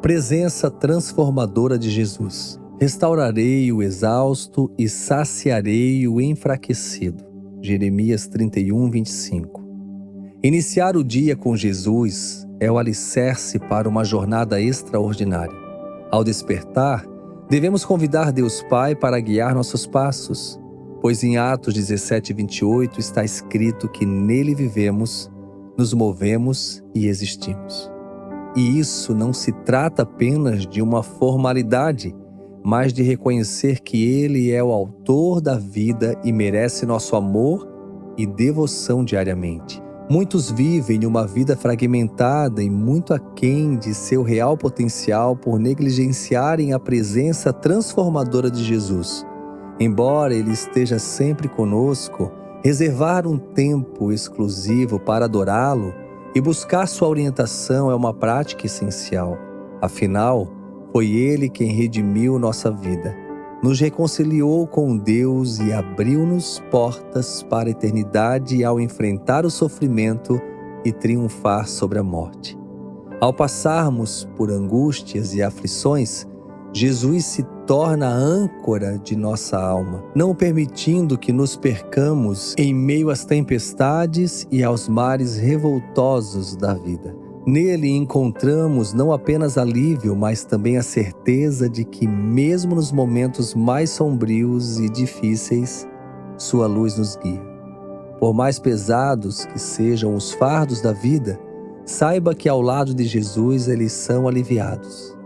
Presença transformadora de Jesus. Restaurarei o exausto e saciarei o enfraquecido. Jeremias 31, 25. Iniciar o dia com Jesus é o alicerce para uma jornada extraordinária. Ao despertar, devemos convidar Deus Pai para guiar nossos passos, pois em Atos 17, 28 está escrito que nele vivemos, nos movemos e existimos. E isso não se trata apenas de uma formalidade, mas de reconhecer que Ele é o autor da vida e merece nosso amor e devoção diariamente. Muitos vivem uma vida fragmentada e muito aquém de seu real potencial por negligenciarem a presença transformadora de Jesus. Embora Ele esteja sempre conosco, reservar um tempo exclusivo para adorá-lo e buscar sua orientação é uma prática essencial. Afinal, foi Ele quem redimiu nossa vida, nos reconciliou com Deus e abriu-nos portas para a eternidade ao enfrentar o sofrimento e triunfar sobre a morte. Ao passarmos por angústias e aflições, Jesus se torna a âncora de nossa alma, não permitindo que nos percamos em meio às tempestades e aos mares revoltosos da vida. Nele encontramos não apenas alívio, mas também a certeza de que, mesmo nos momentos mais sombrios e difíceis, sua luz nos guia. Por mais pesados que sejam os fardos da vida, saiba que ao lado de Jesus eles são aliviados.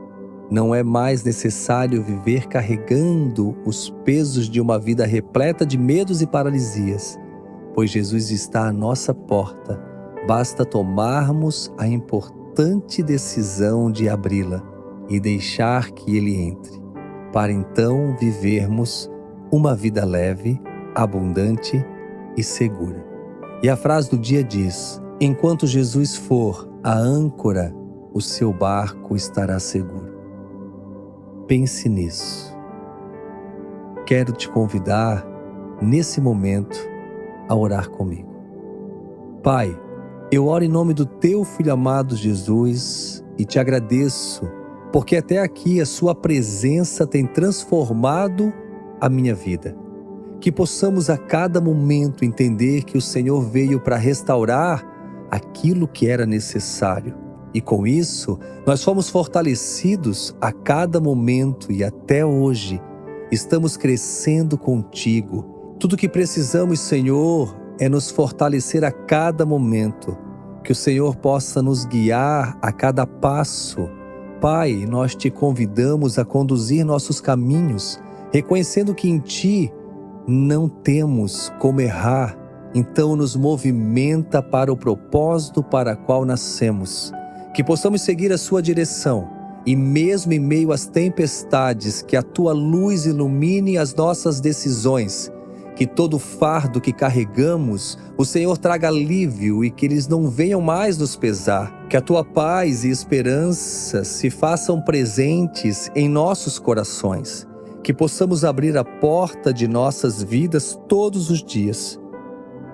Não é mais necessário viver carregando os pesos de uma vida repleta de medos e paralisias, pois Jesus está à nossa porta. Basta tomarmos a importante decisão de abri-la e deixar que Ele entre, para então vivermos uma vida leve, abundante e segura. E a frase do dia diz: enquanto Jesus for a âncora, o seu barco estará seguro. Pense nisso. Quero te convidar, nesse momento, a orar comigo. Pai, eu oro em nome do Teu Filho amado Jesus e te agradeço, porque até aqui a Sua presença tem transformado a minha vida. Que possamos a cada momento entender que o Senhor veio para restaurar aquilo que era necessário. E com isso, nós fomos fortalecidos a cada momento e até hoje estamos crescendo contigo. Tudo que precisamos, Senhor, é nos fortalecer a cada momento. Que o Senhor possa nos guiar a cada passo. Pai, nós te convidamos a conduzir nossos caminhos, reconhecendo que em Ti não temos como errar. Então nos movimenta para o propósito para o qual nascemos. Que possamos seguir a Sua direção e mesmo em meio às tempestades, que a Tua luz ilumine as nossas decisões. Que todo fardo que carregamos, o Senhor traga alívio e que eles não venham mais nos pesar. Que a Tua paz e esperança se façam presentes em nossos corações. Que possamos abrir a porta de nossas vidas todos os dias,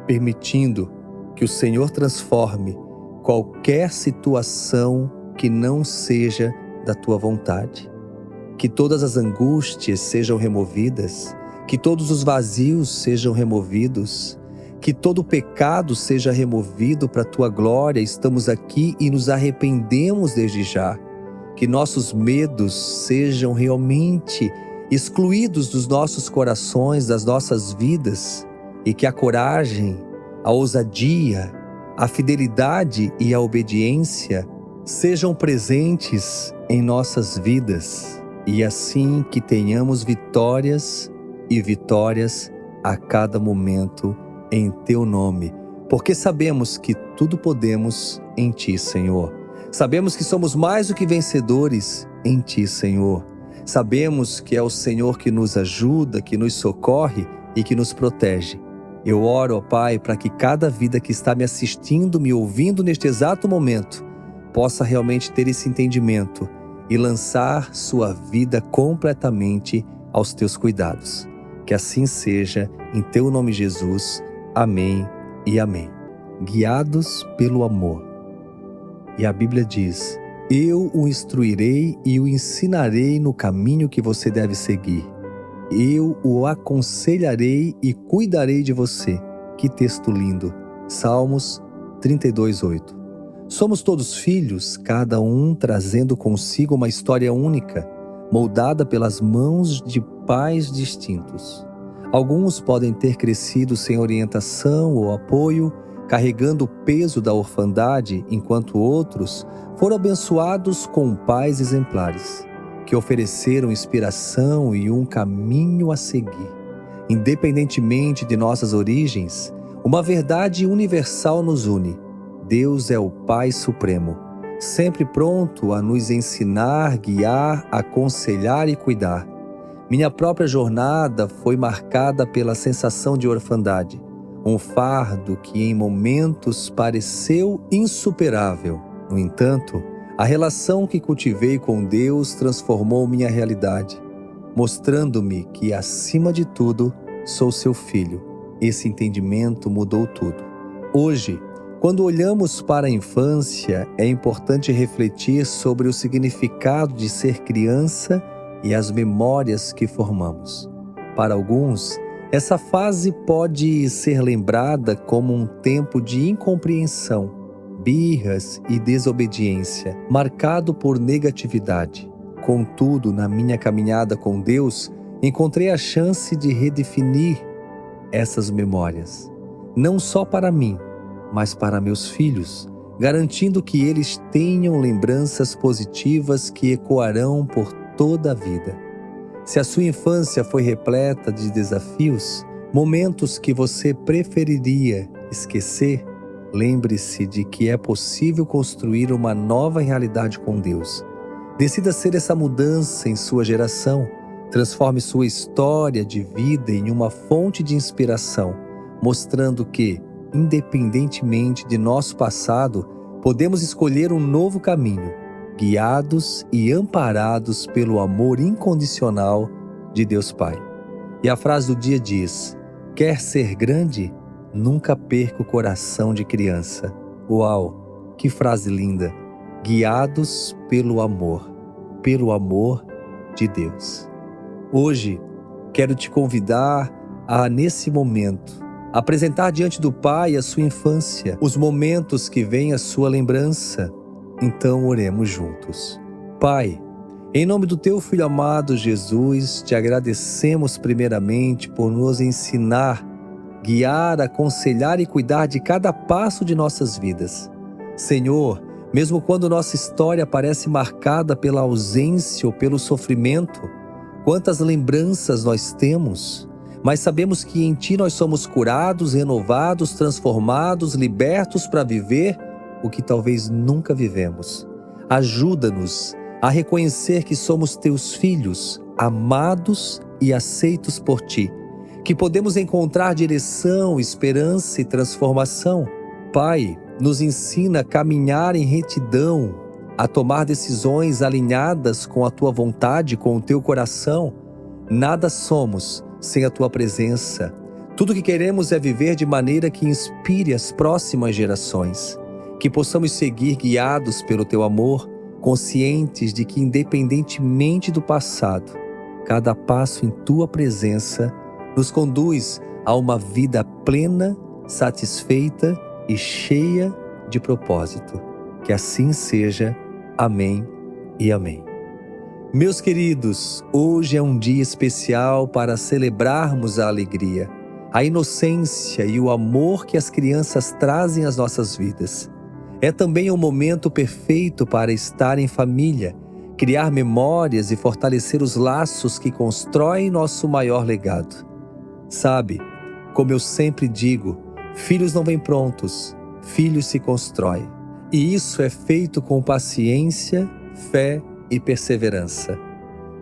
permitindo que o Senhor transforme qualquer situação que não seja da Tua vontade. Que todas as angústias sejam removidas, que todos os vazios sejam removidos, que todo pecado seja removido para a Tua glória. Estamos aqui e nos arrependemos desde já. Que nossos medos sejam realmente excluídos dos nossos corações, das nossas vidas, e que a coragem, a ousadia, a fidelidade e a obediência sejam presentes em nossas vidas, e assim que tenhamos vitórias e vitórias a cada momento em Teu nome, porque sabemos que tudo podemos em Ti, Senhor. Sabemos que somos mais do que vencedores em Ti, Senhor. Sabemos que é o Senhor que nos ajuda, que nos socorre e que nos protege. Eu oro, ó Pai, para que cada vida que está me assistindo, me ouvindo neste exato momento, possa realmente ter esse entendimento e lançar sua vida completamente aos Teus cuidados. Que assim seja, em Teu nome, Jesus. Amém e amém. Guiados pelo amor. E a Bíblia diz: Eu o instruirei e o ensinarei no caminho que você deve seguir. Eu o aconselharei e cuidarei de você. Que texto lindo! Salmos 32:8. Somos todos filhos, cada um trazendo consigo uma história única, moldada pelas mãos de pais distintos. Alguns podem ter crescido sem orientação ou apoio, carregando o peso da orfandade, enquanto outros foram abençoados com pais exemplares, que ofereceram inspiração e um caminho a seguir. Independentemente de nossas origens, uma verdade universal nos une: Deus é o Pai Supremo, sempre pronto a nos ensinar, guiar, aconselhar e cuidar. Minha própria jornada foi marcada pela sensação de orfandade, um fardo que em momentos pareceu insuperável. No entanto, a relação que cultivei com Deus transformou minha realidade, mostrando-me que, acima de tudo, sou seu filho. Esse entendimento mudou tudo. Hoje, quando olhamos para a infância, é importante refletir sobre o significado de ser criança e as memórias que formamos. Para alguns, essa fase pode ser lembrada como um tempo de incompreensão, birras e desobediência, marcado por negatividade. Contudo, na minha caminhada com Deus, encontrei a chance de redefinir essas memórias, não só para mim, mas para meus filhos, garantindo que eles tenham lembranças positivas que ecoarão por toda a vida. Se a sua infância foi repleta de desafios, momentos que você preferiria esquecer, lembre-se de que é possível construir uma nova realidade com Deus. Decida ser essa mudança em sua geração. Transforme sua história de vida em uma fonte de inspiração, mostrando que, independentemente de nosso passado, podemos escolher um novo caminho, guiados e amparados pelo amor incondicional de Deus Pai. E a frase do dia diz: quer ser grande? Nunca perca o coração de criança. Uau, que frase linda! Guiados pelo amor de Deus. Hoje, quero te convidar a, nesse momento, apresentar diante do Pai a sua infância, os momentos que vêm à sua lembrança. Então, oremos juntos. Pai, em nome do Teu Filho amado Jesus, te agradecemos primeiramente por nos ensinar, guiar, aconselhar e cuidar de cada passo de nossas vidas. Senhor, mesmo quando nossa história parece marcada pela ausência ou pelo sofrimento, quantas lembranças nós temos, mas sabemos que em Ti nós somos curados, renovados, transformados, libertos para viver o que talvez nunca vivemos. Ajuda-nos a reconhecer que somos Teus filhos, amados e aceitos por Ti, que podemos encontrar direção, esperança e transformação. Pai, nos ensina a caminhar em retidão, a tomar decisões alinhadas com a Tua vontade, com o Teu coração. Nada somos sem a Tua presença. Tudo que queremos é viver de maneira que inspire as próximas gerações. Que possamos seguir guiados pelo Teu amor, conscientes de que, independentemente do passado, cada passo em Tua presença nos conduz a uma vida plena, satisfeita e cheia de propósito. Que assim seja. Amém e amém. Meus queridos, hoje é um dia especial para celebrarmos a alegria, a inocência e o amor que as crianças trazem às nossas vidas. É também um momento perfeito para estar em família, criar memórias e fortalecer os laços que constroem nosso maior legado. Sabe, como eu sempre digo, filhos não vêm prontos, filhos se constroem. E isso é feito com paciência, fé e perseverança.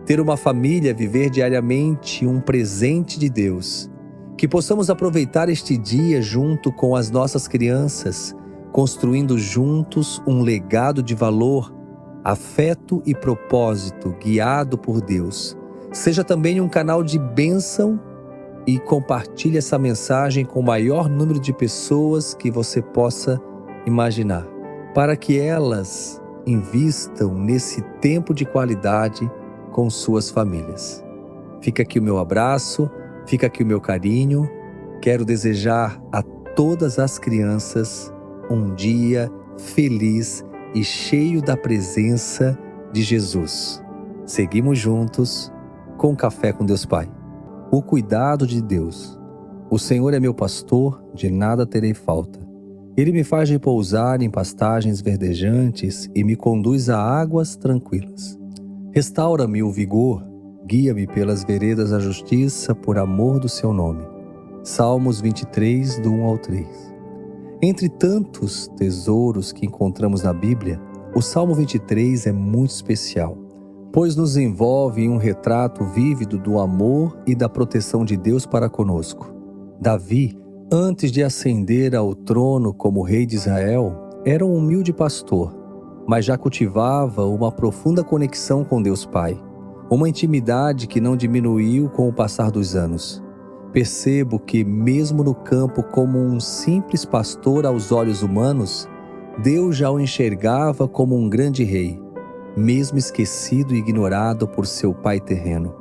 Ter uma família é viver diariamente um presente de Deus. Que possamos aproveitar este dia junto com as nossas crianças, construindo juntos um legado de valor, afeto e propósito guiado por Deus. Seja também um canal de bênção e compartilhe essa mensagem com o maior número de pessoas que você possa imaginar, para que elas invistam nesse tempo de qualidade com suas famílias. Fica aqui o meu abraço, fica aqui o meu carinho. Quero desejar a todas as crianças um dia feliz e cheio da presença de Jesus. Seguimos juntos com Café com Deus Pai. O cuidado de Deus. O Senhor é meu pastor, de nada terei falta. Ele me faz repousar em pastagens verdejantes e me conduz a águas tranquilas. Restaura-me o vigor, guia-me pelas veredas da justiça por amor do seu nome. Salmos 23, do 1 ao 3. Entre tantos tesouros que encontramos na Bíblia, o Salmo 23 é muito especial, pois nos envolve em um retrato vívido do amor e da proteção de Deus para conosco. Davi, antes de ascender ao trono como rei de Israel, era um humilde pastor, mas já cultivava uma profunda conexão com Deus Pai, uma intimidade que não diminuiu com o passar dos anos. Percebo que, mesmo no campo como um simples pastor aos olhos humanos, Deus já o enxergava como um grande rei, mesmo esquecido e ignorado por seu pai terreno.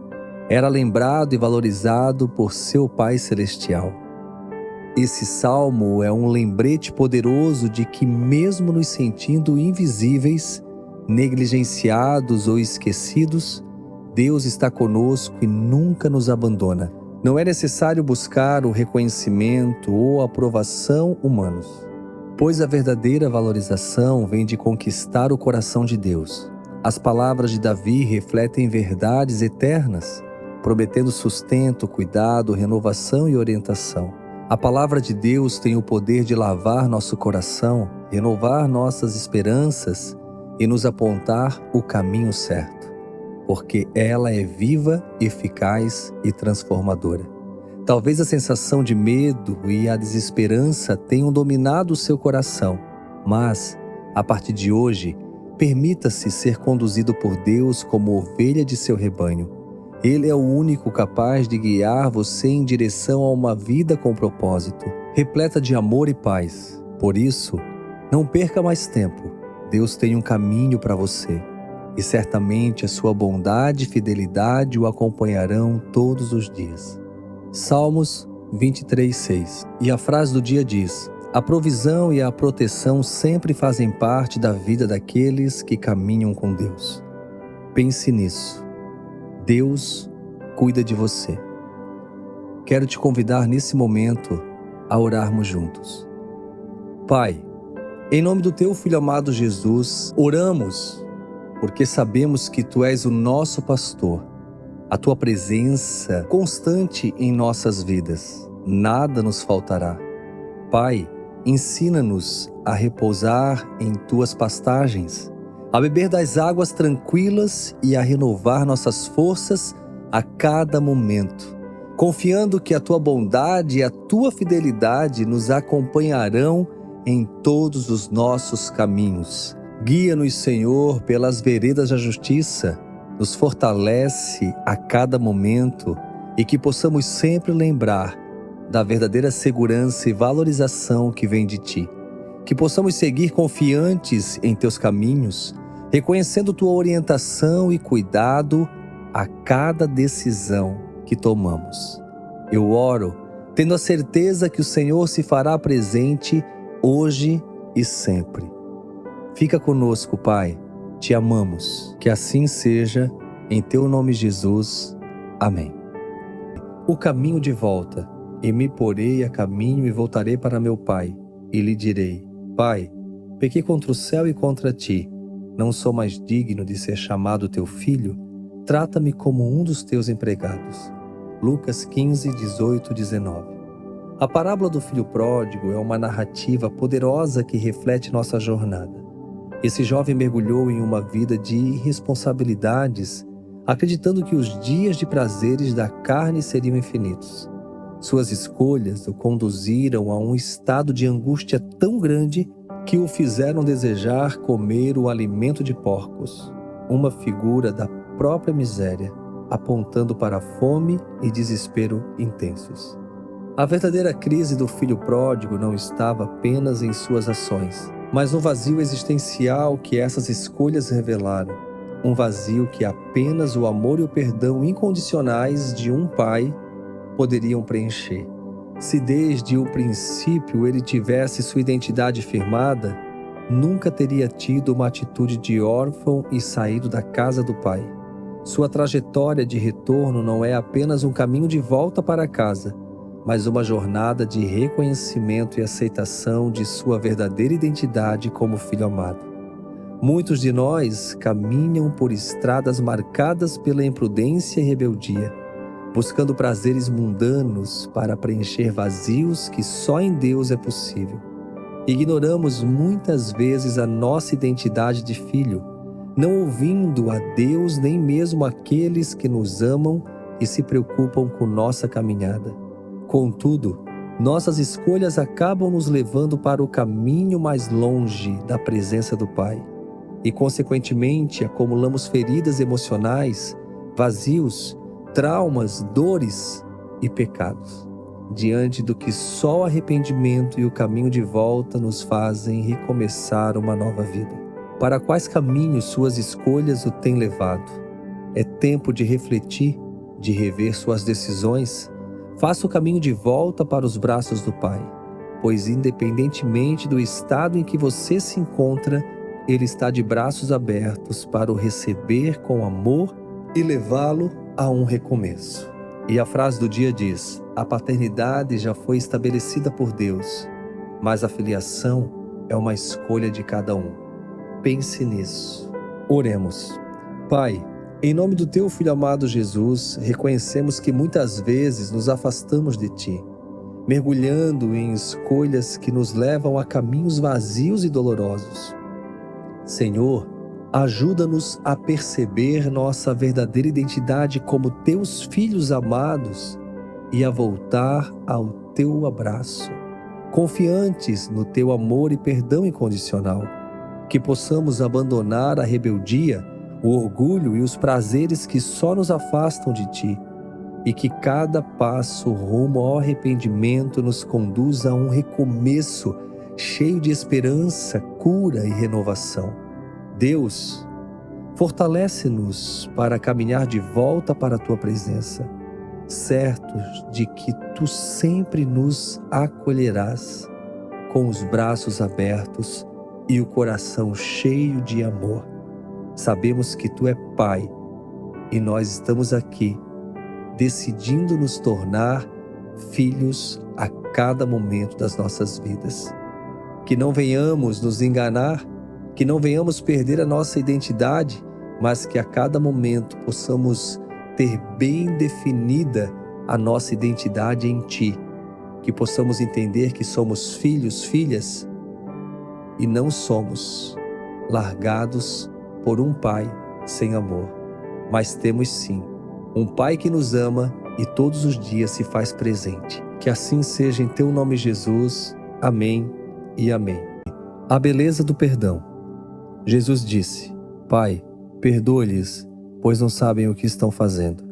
Era lembrado e valorizado por seu Pai celestial. Esse salmo é um lembrete poderoso de que, mesmo nos sentindo invisíveis, negligenciados ou esquecidos, Deus está conosco e nunca nos abandona. Não é necessário buscar o reconhecimento ou a aprovação humanos, pois a verdadeira valorização vem de conquistar o coração de Deus. As palavras de Davi refletem verdades eternas, prometendo sustento, cuidado, renovação e orientação. A palavra de Deus tem o poder de lavar nosso coração, renovar nossas esperanças e nos apontar o caminho certo, porque ela é viva, eficaz e transformadora. Talvez a sensação de medo e a desesperança tenham dominado o seu coração, mas, a partir de hoje, permita-se ser conduzido por Deus como ovelha de seu rebanho. Ele é o único capaz de guiar você em direção a uma vida com propósito, repleta de amor e paz. Por isso, não perca mais tempo. Deus tem um caminho para você. E certamente a sua bondade e fidelidade o acompanharão todos os dias. Salmos 23:6. E a frase do dia diz: a provisão e a proteção sempre fazem parte da vida daqueles que caminham com Deus. Pense nisso. Deus cuida de você. Quero te convidar nesse momento a orarmos juntos. Pai, em nome do teu Filho amado Jesus, oramos porque sabemos que Tu és o nosso pastor, a Tua presença constante em nossas vidas, nada nos faltará. Pai, ensina-nos a repousar em Tuas pastagens, a beber das águas tranquilas e a renovar nossas forças a cada momento, confiando que a Tua bondade e a Tua fidelidade nos acompanharão em todos os nossos caminhos. Guia-nos, Senhor, pelas veredas da justiça, nos fortalece a cada momento e que possamos sempre lembrar da verdadeira segurança e valorização que vem de Ti. Que possamos seguir confiantes em Teus caminhos, reconhecendo Tua orientação e cuidado a cada decisão que tomamos. Eu oro, tendo a certeza que o Senhor se fará presente hoje e sempre. Fica conosco, Pai. Te amamos. Que assim seja, em Teu nome, Jesus. Amém. O caminho de volta. E me porei a caminho e voltarei para meu Pai. E lhe direi: Pai, pequei contra o céu e contra Ti. Não sou mais digno de ser chamado Teu filho. Trata-me como um dos Teus empregados. Lucas 15, 18, 19. A parábola do filho pródigo é uma narrativa poderosa que reflete nossa jornada. Esse jovem mergulhou em uma vida de irresponsabilidades, acreditando que os dias de prazeres da carne seriam infinitos. Suas escolhas o conduziram a um estado de angústia tão grande que o fizeram desejar comer o alimento de porcos, uma figura da própria miséria, apontando para a fome e desespero intensos. A verdadeira crise do filho pródigo não estava apenas em suas ações, mas um vazio existencial que essas escolhas revelaram. Um vazio que apenas o amor e o perdão incondicionais de um pai poderiam preencher. Se desde o princípio ele tivesse sua identidade firmada, nunca teria tido uma atitude de órfão e saído da casa do pai. Sua trajetória de retorno não é apenas um caminho de volta para casa, mas uma jornada de reconhecimento e aceitação de sua verdadeira identidade como filho amado. Muitos de nós caminham por estradas marcadas pela imprudência e rebeldia, buscando prazeres mundanos para preencher vazios que só em Deus é possível. Ignoramos muitas vezes a nossa identidade de filho, não ouvindo a Deus nem mesmo aqueles que nos amam e se preocupam com nossa caminhada. Contudo, nossas escolhas acabam nos levando para o caminho mais longe da presença do Pai e, consequentemente, acumulamos feridas emocionais, vazios, traumas, dores e pecados, diante do que só o arrependimento e o caminho de volta nos fazem recomeçar uma nova vida. Para quais caminhos suas escolhas o têm levado? É tempo de refletir, de rever suas decisões. Faça o caminho de volta para os braços do Pai, pois independentemente do estado em que você se encontra, Ele está de braços abertos para o receber com amor e levá-lo a um recomeço. E a frase do dia diz: a paternidade já foi estabelecida por Deus, mas a filiação é uma escolha de cada um. Pense nisso. Oremos. Pai, em nome do Teu Filho amado Jesus, reconhecemos que muitas vezes nos afastamos de Ti, mergulhando em escolhas que nos levam a caminhos vazios e dolorosos. Senhor, ajuda-nos a perceber nossa verdadeira identidade como Teus filhos amados e a voltar ao Teu abraço, confiantes no Teu amor e perdão incondicional. Que possamos abandonar a rebeldia, o orgulho e os prazeres que só nos afastam de Ti, e que cada passo rumo ao arrependimento nos conduza a um recomeço cheio de esperança, cura e renovação. Deus, fortalece-nos para caminhar de volta para a Tua presença, certos de que Tu sempre nos acolherás com os braços abertos e o coração cheio de amor. Sabemos que Tu é Pai e nós estamos aqui decidindo nos tornar filhos a cada momento das nossas vidas. Que não venhamos nos enganar, que não venhamos perder a nossa identidade, mas que a cada momento possamos ter bem definida a nossa identidade em Ti, que possamos entender que somos filhos, filhas, e não somos largados por um Pai sem amor, mas temos sim um Pai que nos ama e todos os dias se faz presente. Que assim seja em Teu nome, Jesus. Amém e amém. A beleza do perdão. Jesus disse: Pai, perdoa-lhes, pois não sabem o que estão fazendo.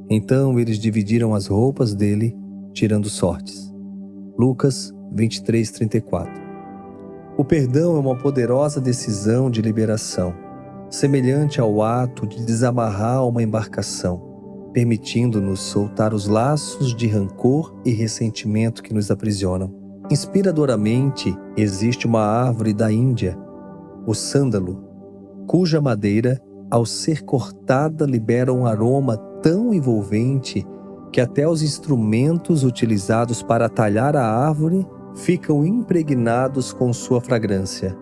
Então eles dividiram as roupas dele, tirando sortes. Lucas 23:34. O perdão é uma poderosa decisão de liberação, semelhante ao ato de desamarrar uma embarcação, permitindo-nos soltar os laços de rancor e ressentimento que nos aprisionam. Inspiradoramente, existe uma árvore da Índia, o sândalo, cuja madeira, ao ser cortada, libera um aroma tão envolvente que até os instrumentos utilizados para talhar a árvore ficam impregnados com sua fragrância.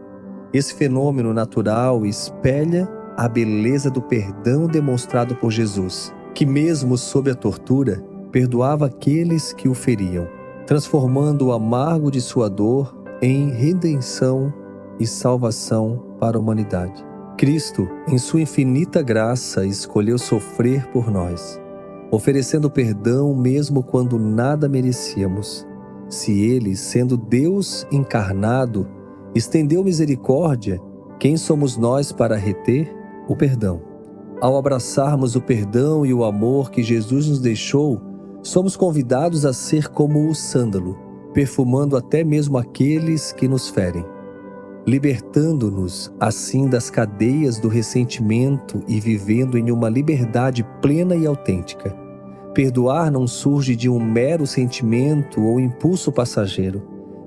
Esse fenômeno natural espelha a beleza do perdão demonstrado por Jesus, que mesmo sob a tortura, perdoava aqueles que o feriam, transformando o amargo de sua dor em redenção e salvação para a humanidade. Cristo, em sua infinita graça, escolheu sofrer por nós, oferecendo perdão mesmo quando nada merecíamos. Se Ele, sendo Deus encarnado, estendeu misericórdia, quem somos nós para reter o perdão? Ao abraçarmos o perdão e o amor que Jesus nos deixou, somos convidados a ser como o sândalo, perfumando até mesmo aqueles que nos ferem. libertando-nos assim das cadeias do ressentimento e vivendo em uma liberdade plena e autêntica. Perdoar não surge de um mero sentimento ou impulso passageiro,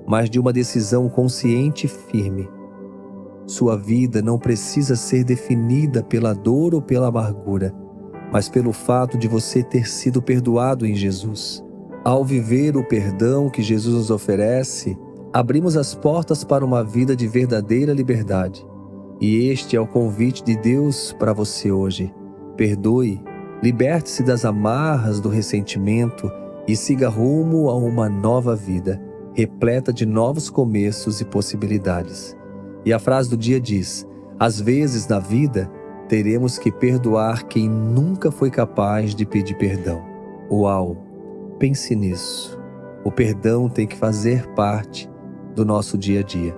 mas de uma decisão consciente e firme. Sua vida não precisa ser definida pela dor ou pela amargura, mas pelo fato de você ter sido perdoado em Jesus. Ao viver o perdão que Jesus nos oferece, abrimos as portas para uma vida de verdadeira liberdade. E este é o convite de Deus para você hoje. Perdoe, liberte-se das amarras do ressentimento e siga rumo a uma nova vida, repleta de novos começos e possibilidades. E a frase do dia diz: às vezes na vida, teremos que perdoar quem nunca foi capaz de pedir perdão. Uau! Pense nisso. O perdão tem que fazer parte do nosso dia a dia.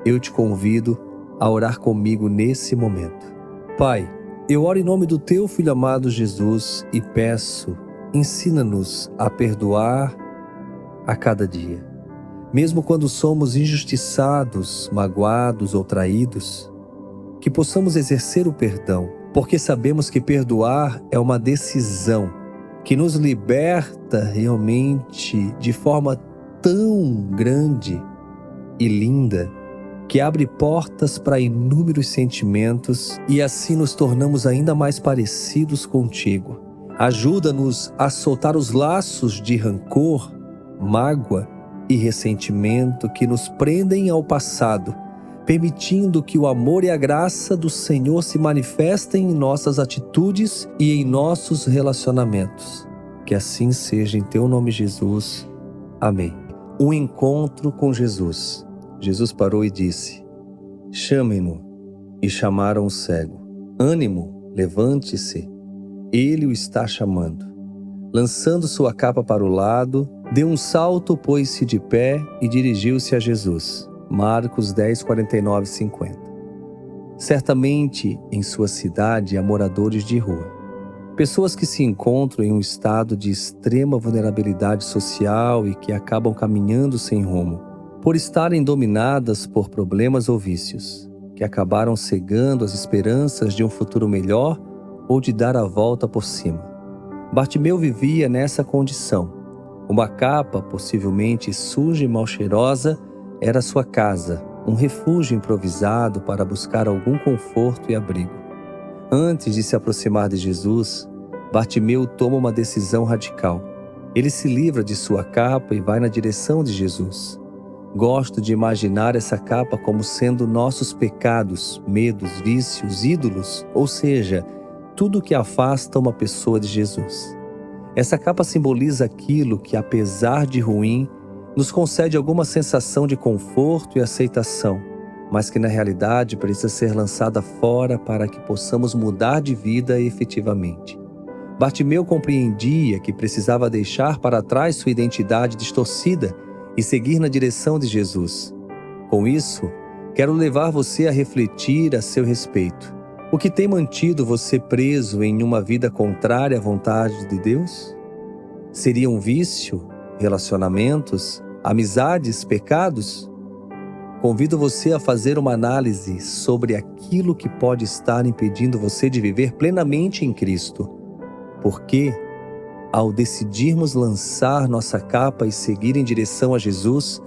Eu te convido a orar comigo nesse momento. Pai, eu oro em nome do Teu Filho amado Jesus e peço, ensina-nos a perdoar a cada dia. Mesmo quando somos injustiçados, magoados ou traídos, que possamos exercer o perdão, porque sabemos que perdoar é uma decisão que nos liberta realmente de forma tão grande e linda, que abre portas para inúmeros sentimentos e assim nos tornamos ainda mais parecidos contigo. Ajuda-nos a soltar os laços de rancor, mágoa e ressentimento que nos prendem ao passado, permitindo que o amor e a graça do Senhor se manifestem em nossas atitudes e em nossos relacionamentos. Que assim seja em Teu nome, Jesus. Amém. O encontro com Jesus. Jesus parou e disse: chamem-no. E chamaram o cego. Ânimo, levante-se. Ele o está chamando. Lançando sua capa para o lado, deu um salto, pôs-se de pé e dirigiu-se a Jesus. Marcos 10, 49 e 50. Certamente, em sua cidade há moradores de rua. Pessoas que se encontram em um estado de extrema vulnerabilidade social e que acabam caminhando sem rumo, por estarem dominadas por problemas ou vícios, que acabaram cegando as esperanças de um futuro melhor ou de dar a volta por cima. Bartimeu vivia nessa condição. Uma capa, possivelmente suja e mal cheirosa, era sua casa, um refúgio improvisado para buscar algum conforto e abrigo. Antes de se aproximar de Jesus, Bartimeu toma uma decisão radical. Ele se livra de sua capa e vai na direção de Jesus. Gosto de imaginar essa capa como sendo nossos pecados, medos, vícios, ídolos, ou seja, tudo que afasta uma pessoa de Jesus. Essa capa simboliza aquilo que, apesar de ruim, nos concede alguma sensação de conforto e aceitação, mas que na realidade precisa ser lançada fora para que possamos mudar de vida efetivamente. Bartimeu compreendia que precisava deixar para trás sua identidade distorcida e seguir na direção de Jesus. Com isso, quero levar você a refletir a seu respeito. O que tem mantido você preso em uma vida contrária à vontade de Deus? Seria um vício, relacionamentos, amizades, pecados? Convido você a fazer uma análise sobre aquilo que pode estar impedindo você de viver plenamente em Cristo. Porque, ao decidirmos lançar nossa capa e seguir em direção a Jesus,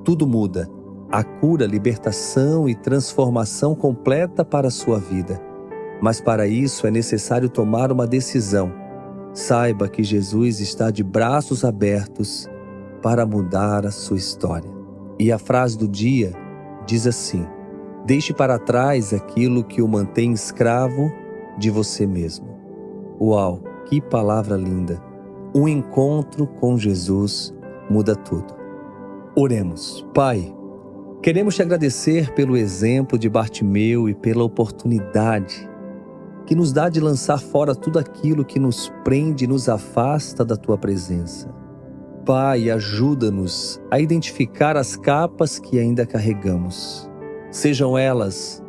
tudo muda. A cura, libertação e transformação completa para a sua vida. Mas para isso é necessário tomar uma decisão. Saiba que Jesus está de braços abertos para mudar a sua história. E a frase do dia diz assim: deixe para trás aquilo que o mantém escravo de você mesmo. Uau, que palavra linda! O encontro com Jesus muda tudo. Oremos. Pai, queremos te agradecer pelo exemplo de Bartimeu e pela oportunidade que nos dá de lançar fora tudo aquilo que nos prende e nos afasta da Tua presença. Pai, ajuda-nos a identificar as capas que ainda carregamos. Sejam elas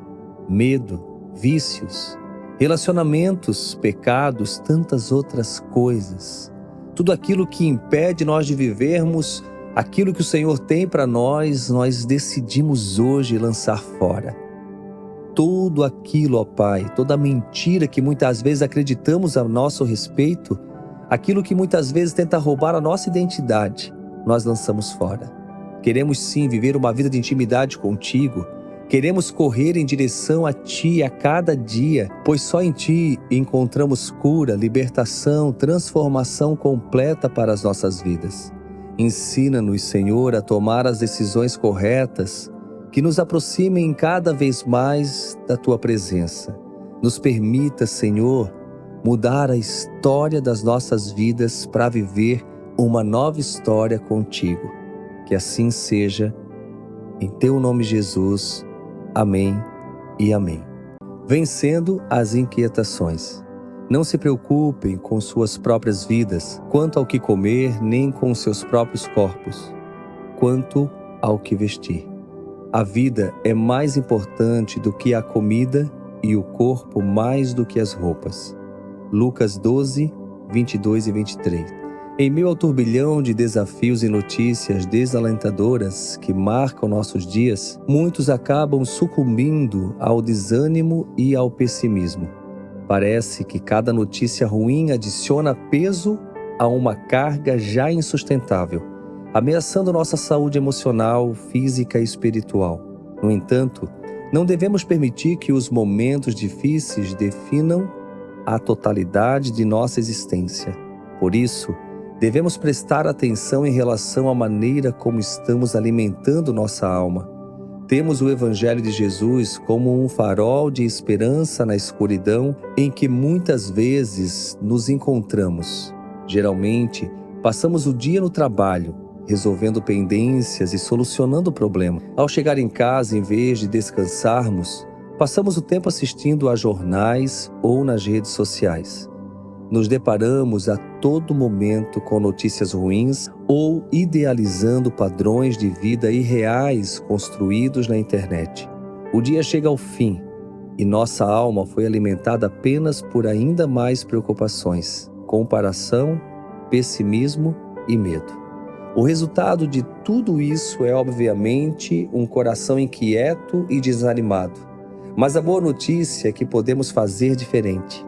medo, vícios, relacionamentos, pecados, tantas outras coisas. Tudo aquilo que impede nós de vivermos Aquilo que o Senhor tem para nós, nós decidimos hoje lançar fora. Tudo aquilo, ó Pai, toda mentira que muitas vezes acreditamos a nosso respeito, aquilo que muitas vezes tenta roubar a nossa identidade, nós lançamos fora. Queremos sim viver uma vida de intimidade contigo, queremos correr em direção a Ti a cada dia, pois só em Ti encontramos cura, libertação, transformação completa para as nossas vidas. Ensina-nos, Senhor, a tomar as decisões corretas, que nos aproximem cada vez mais da Tua presença. Nos permita, Senhor, mudar a história das nossas vidas para viver uma nova história contigo. Que assim seja, em Teu nome, Jesus. Amém e amém. Vencendo as inquietações. Não se preocupem com suas próprias vidas, quanto ao que comer, nem com seus próprios corpos, quanto ao que vestir. A vida é mais importante do que a comida e o corpo mais do que as roupas. Lucas 12, 22 e 23. Em meio ao turbilhão de desafios e notícias desalentadoras que marcam nossos dias, muitos acabam sucumbindo ao desânimo e ao pessimismo. Parece que cada notícia ruim adiciona peso a uma carga já insustentável, ameaçando nossa saúde emocional, física e espiritual. No entanto, não devemos permitir que os momentos difíceis definam a totalidade de nossa existência. Por isso, devemos prestar atenção em relação à maneira como estamos alimentando nossa alma. Temos o Evangelho de Jesus como um farol de esperança na escuridão em que muitas vezes nos encontramos. Geralmente, passamos o dia no trabalho, resolvendo pendências e solucionando o problema. Ao chegar em casa, em vez de descansarmos, passamos o tempo assistindo a jornais ou nas redes sociais. Nos deparamos a todo momento com notícias ruins ou idealizando padrões de vida irreais construídos na internet. O dia chega ao fim e nossa alma foi alimentada apenas por ainda mais preocupações, comparação, pessimismo e medo. O resultado de tudo isso é, obviamente, um coração inquieto e desanimado. Mas a boa notícia é que podemos fazer diferente.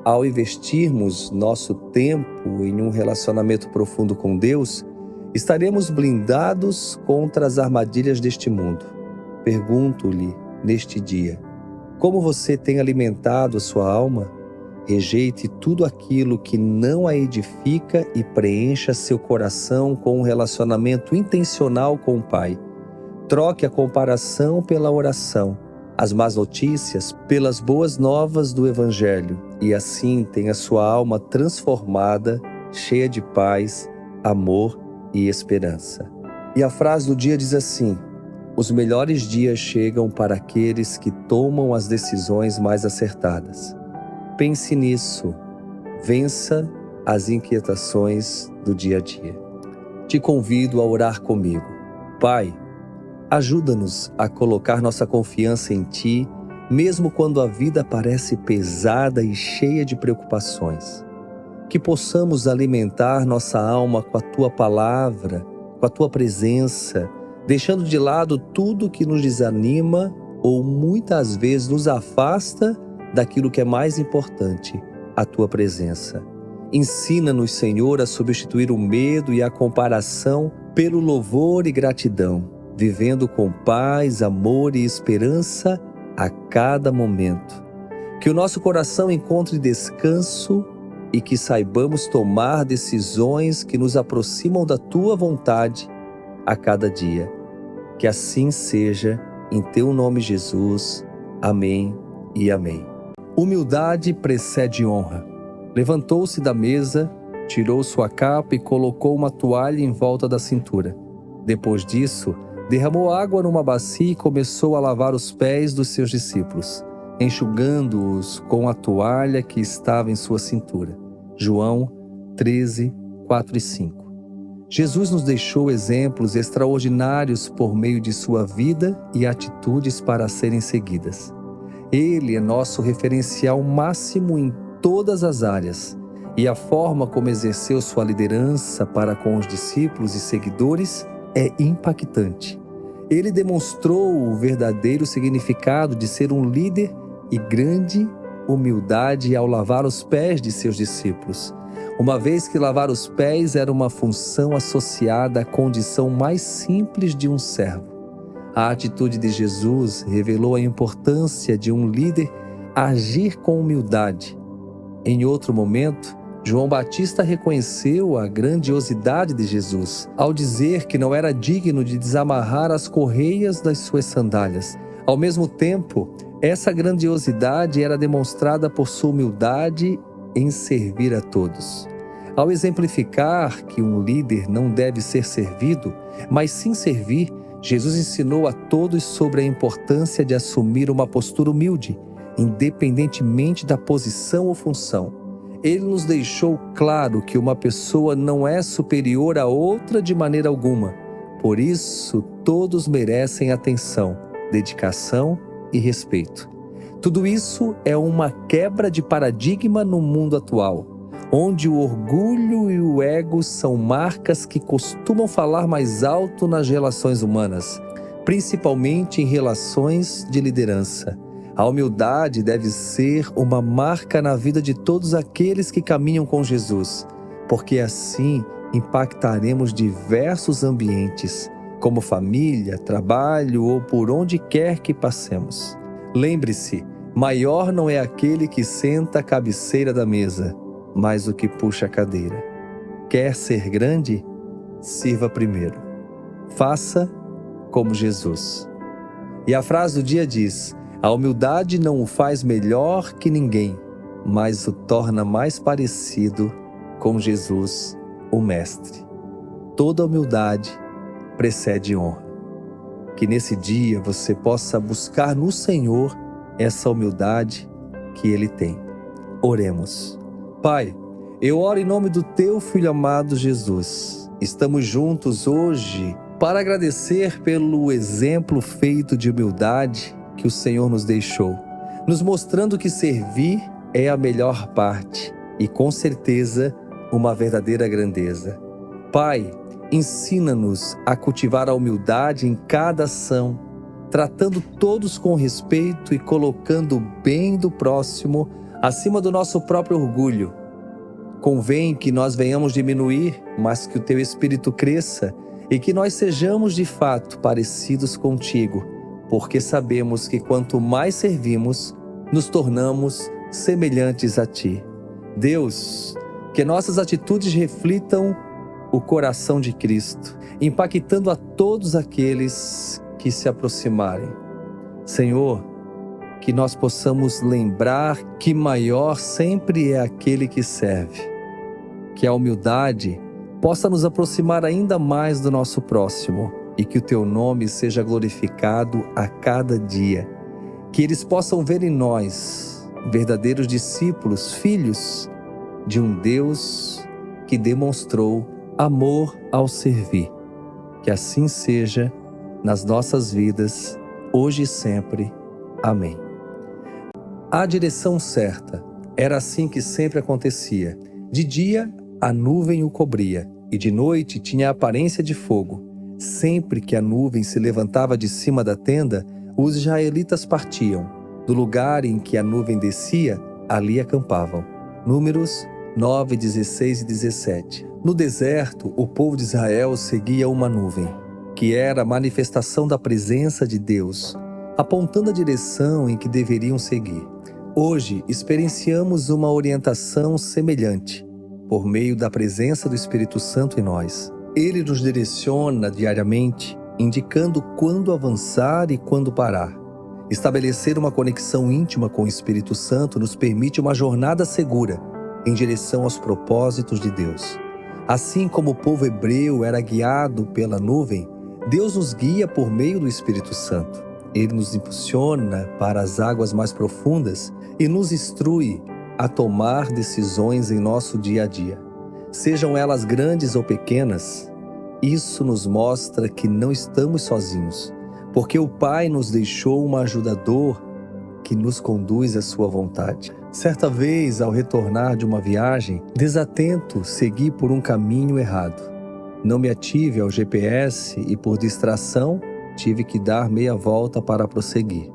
Ao investirmos nosso tempo em um relacionamento profundo com Deus, estaremos blindados contra as armadilhas deste mundo. Pergunto-lhe neste dia, como você tem alimentado a sua alma? Rejeite tudo aquilo que não a edifica e preencha seu coração com um relacionamento intencional com o Pai. Troque a comparação pela oração, as más notícias pelas boas novas do Evangelho, e assim tenha sua alma transformada, cheia de paz, amor e esperança. E a frase do dia diz assim: os melhores dias chegam para aqueles que tomam as decisões mais acertadas. Pense nisso, vença as inquietações do dia a dia. Te convido a orar comigo. Pai, ajuda-nos a colocar nossa confiança em Ti, mesmo quando a vida parece pesada e cheia de preocupações. Que possamos alimentar nossa alma com a Tua palavra, com a Tua presença, deixando de lado tudo que nos desanima ou muitas vezes nos afasta daquilo que é mais importante, a Tua presença. Ensina-nos, Senhor, a substituir o medo e a comparação pelo louvor e gratidão, vivendo com paz, amor e esperança a cada momento. Que o nosso coração encontre descanso e que saibamos tomar decisões que nos aproximam da Tua vontade a cada dia. Que assim seja, em Teu nome, Jesus. Amém e amém. Humildade precede honra. Levantou-se da mesa, tirou sua capa e colocou uma toalha em volta da cintura. Depois disso, derramou água numa bacia e começou a lavar os pés dos seus discípulos, enxugando-os com a toalha que estava em sua cintura. João 13, 4 e 5. Jesus nos deixou exemplos extraordinários por meio de sua vida e atitudes para serem seguidas. Ele é nosso referencial máximo em todas as áreas e a forma como exerceu sua liderança para com os discípulos e seguidores é impactante. Ele demonstrou o verdadeiro significado de ser um líder e grande humildade ao lavar os pés de seus discípulos, uma vez que lavar os pés era uma função associada à condição mais simples de um servo. A atitude de Jesus revelou a importância de um líder agir com humildade. Em outro momento, João Batista reconheceu a grandiosidade de Jesus ao dizer que não era digno de desamarrar as correias das suas sandálias. Ao mesmo tempo, essa grandiosidade era demonstrada por sua humildade em servir a todos. Ao exemplificar que um líder não deve ser servido, mas sim servir, Jesus ensinou a todos sobre a importância de assumir uma postura humilde, independentemente da posição ou função. Ele nos deixou claro que uma pessoa não é superior a outra de maneira alguma. Por isso, todos merecem atenção, dedicação e respeito. Tudo isso é uma quebra de paradigma no mundo atual, onde o orgulho e o ego são marcas que costumam falar mais alto nas relações humanas, principalmente em relações de liderança. A humildade deve ser uma marca na vida de todos aqueles que caminham com Jesus, porque assim impactaremos diversos ambientes, como família, trabalho ou por onde quer que passemos. Lembre-se, maior não é aquele que senta à cabeceira da mesa, mas o que puxa a cadeira. Quer ser grande? Sirva primeiro. Faça como Jesus. E a frase do dia diz: a humildade não o faz melhor que ninguém, mas o torna mais parecido com Jesus, o Mestre. Toda humildade precede honra. Que nesse dia você possa buscar no Senhor essa humildade que Ele tem. Oremos. Pai, eu oro em nome do Teu Filho amado Jesus. Estamos juntos hoje para agradecer pelo exemplo feito de humildade que o Senhor nos deixou, nos mostrando que servir é a melhor parte e, com certeza, uma verdadeira grandeza. Pai, ensina-nos a cultivar a humildade em cada ação, tratando todos com respeito e colocando o bem do próximo acima do nosso próprio orgulho. Convém que nós venhamos diminuir, mas que o Teu Espírito cresça e que nós sejamos de fato parecidos contigo, porque sabemos que quanto mais servimos, nos tornamos semelhantes a Ti. Deus, que nossas atitudes reflitam o coração de Cristo, impactando a todos aqueles que se aproximarem. Senhor, que nós possamos lembrar que maior sempre é aquele que serve. Que a humildade possa nos aproximar ainda mais do nosso próximo e que o Teu nome seja glorificado a cada dia. Que eles possam ver em nós verdadeiros discípulos, filhos de um Deus que demonstrou amor ao servir. Que assim seja nas nossas vidas, hoje e sempre. Amém. A direção certa. Era assim que sempre acontecia. De dia, a nuvem o cobria, e de noite tinha a aparência de fogo. Sempre que a nuvem se levantava de cima da tenda, os israelitas partiam. Do lugar em que a nuvem descia, ali acampavam. Números 9, 16 e 17. No deserto, o povo de Israel seguia uma nuvem, que era a manifestação da presença de Deus, apontando a direção em que deveriam seguir. Hoje, experienciamos uma orientação semelhante, por meio da presença do Espírito Santo em nós. Ele nos direciona diariamente, indicando quando avançar e quando parar. Estabelecer uma conexão íntima com o Espírito Santo nos permite uma jornada segura em direção aos propósitos de Deus. Assim como o povo hebreu era guiado pela nuvem, Deus nos guia por meio do Espírito Santo. Ele nos impulsiona para as águas mais profundas e nos instrui a tomar decisões em nosso dia a dia. Sejam elas grandes ou pequenas, isso nos mostra que não estamos sozinhos, porque o Pai nos deixou um ajudador que nos conduz à sua vontade. Certa vez, ao retornar de uma viagem, desatento, segui por um caminho errado. Não me ative ao GPS e, por distração, tive que dar meia volta para prosseguir.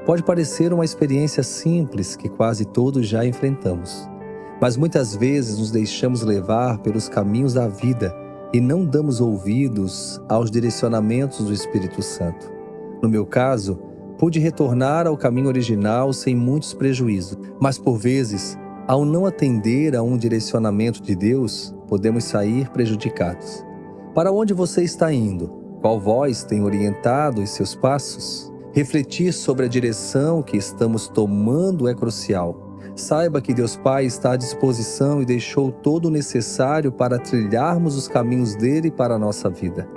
Pode parecer uma experiência simples que quase todos já enfrentamos, mas muitas vezes nos deixamos levar pelos caminhos da vida e não damos ouvidos aos direcionamentos do Espírito Santo. No meu caso, pude retornar ao caminho original sem muitos prejuízos, mas por vezes, ao não atender a um direcionamento de Deus, podemos sair prejudicados. Para onde você está indo? Qual voz tem orientado os seus passos? Refletir sobre a direção que estamos tomando é crucial. Saiba que Deus Pai está à disposição e deixou todo o necessário para trilharmos os caminhos dele para a nossa vida.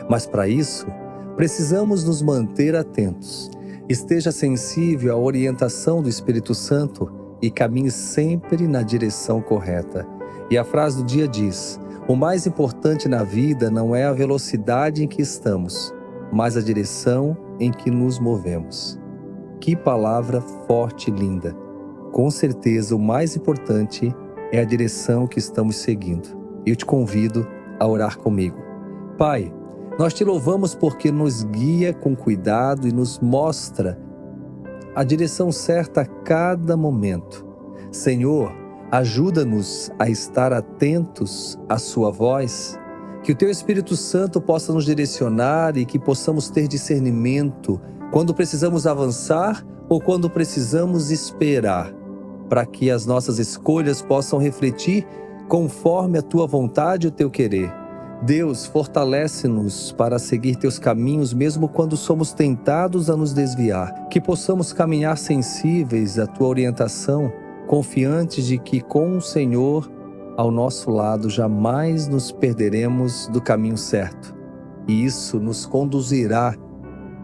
Mas para isso, precisamos nos manter atentos. Esteja sensível à orientação do Espírito Santo e caminhe sempre na direção correta. E a frase do dia diz: o mais importante na vida não é a velocidade em que estamos, mas a direção em que nos movemos. Que palavra forte e linda! Com certeza, o mais importante é a direção que estamos seguindo. Eu te convido a orar comigo. Pai, nós te louvamos porque nos guia com cuidado e nos mostra a direção certa a cada momento. Senhor, ajuda-nos a estar atentos à sua voz, que o teu Espírito Santo possa nos direcionar e que possamos ter discernimento quando precisamos avançar ou quando precisamos esperar, para que as nossas escolhas possam refletir conforme a tua vontade e o teu querer. Deus, fortalece-nos para seguir teus caminhos mesmo quando somos tentados a nos desviar. Que possamos caminhar sensíveis à tua orientação, confiantes de que com o Senhor ao nosso lado jamais nos perderemos do caminho certo. E isso nos conduzirá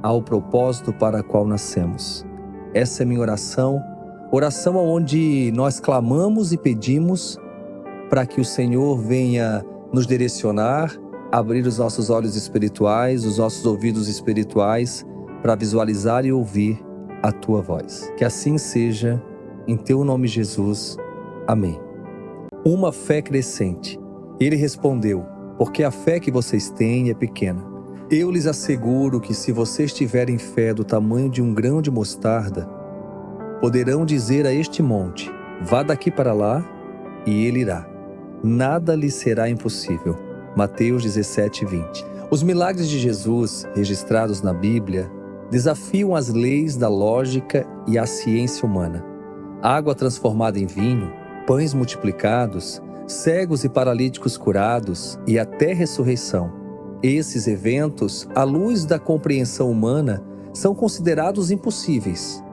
ao propósito para o qual nascemos. Essa é minha oração onde nós clamamos e pedimos para que o Senhor venha nos direcionar, abrir os nossos olhos espirituais, os nossos ouvidos espirituais, para visualizar e ouvir a Tua voz. Que assim seja, em Teu nome, Jesus. Amém. Uma fé crescente. Ele respondeu: porque a fé que vocês têm é pequena. Eu lhes asseguro que se vocês tiverem fé do tamanho de um grão de mostarda, poderão dizer a este monte: vá daqui para lá, e ele irá. Nada lhe será impossível. Mateus 17:20. Os milagres de Jesus, registrados na Bíblia, desafiam as leis da lógica e a ciência humana. Água transformada em vinho, pães multiplicados, cegos e paralíticos curados e até ressurreição. Esses eventos, à luz da compreensão humana, são considerados impossíveis.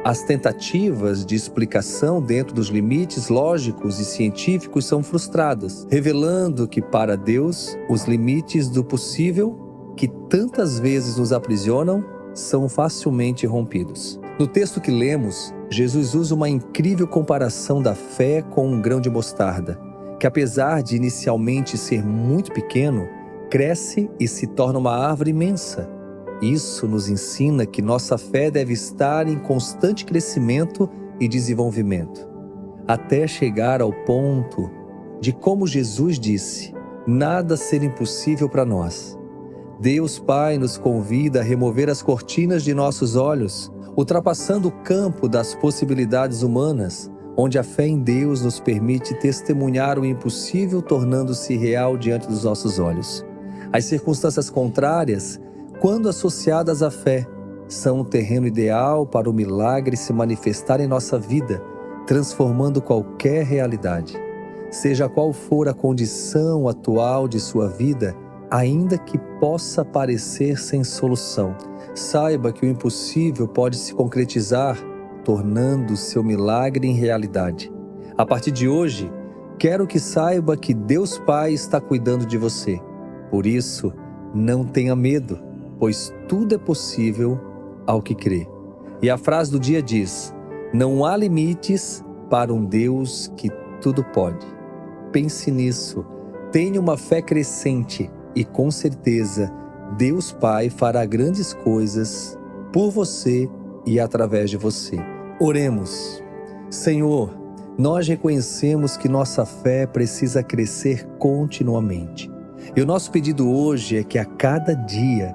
As tentativas de explicação dentro dos limites lógicos e científicos são frustradas, revelando que para Deus, os limites do possível, que tantas vezes nos aprisionam, são facilmente rompidos. No texto que lemos, Jesus usa uma incrível comparação da fé com um grão de mostarda, que apesar de inicialmente ser muito pequeno, cresce e se torna uma árvore imensa. Isso nos ensina que nossa fé deve estar em constante crescimento e desenvolvimento, até chegar ao ponto de, como Jesus disse, nada ser impossível para nós. Deus Pai nos convida a remover as cortinas de nossos olhos, ultrapassando o campo das possibilidades humanas, onde a fé em Deus nos permite testemunhar o impossível tornando-se real diante dos nossos olhos. As circunstâncias contrárias, quando associadas à fé, são o terreno ideal para o milagre se manifestar em nossa vida, transformando qualquer realidade. Seja qual for a condição atual de sua vida, ainda que possa parecer sem solução, saiba que o impossível pode se concretizar, tornando seu milagre em realidade. A partir de hoje, quero que saiba que Deus Pai está cuidando de você. Por isso, não tenha medo, pois tudo é possível ao que crê. E a frase do dia diz: não há limites para um Deus que tudo pode. Pense nisso, tenha uma fé crescente e com certeza Deus Pai fará grandes coisas por você e através de você. Oremos. Senhor, nós reconhecemos que nossa fé precisa crescer continuamente. E o nosso pedido hoje é que a cada dia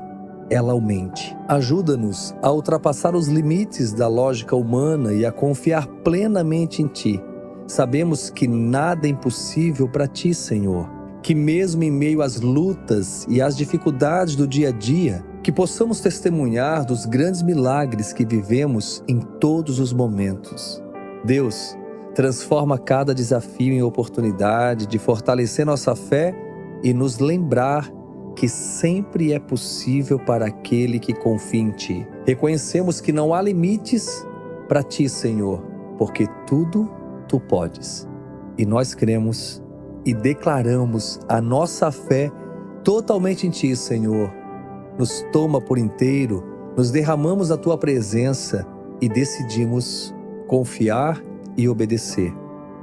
ela aumente. Ajuda-nos a ultrapassar os limites da lógica humana e a confiar plenamente em Ti. Sabemos que nada é impossível para Ti, Senhor. Que mesmo em meio às lutas e às dificuldades do dia a dia, que possamos testemunhar dos grandes milagres que vivemos em todos os momentos. Deus, transforma cada desafio em oportunidade de fortalecer nossa fé e nos lembrar que sempre é possível para aquele que confia em Ti. Reconhecemos que não há limites para Ti, Senhor, porque tudo Tu podes. E nós cremos e declaramos a nossa fé totalmente em Ti, Senhor. Nos toma por inteiro, nos derramamos na Tua presença e decidimos confiar e obedecer.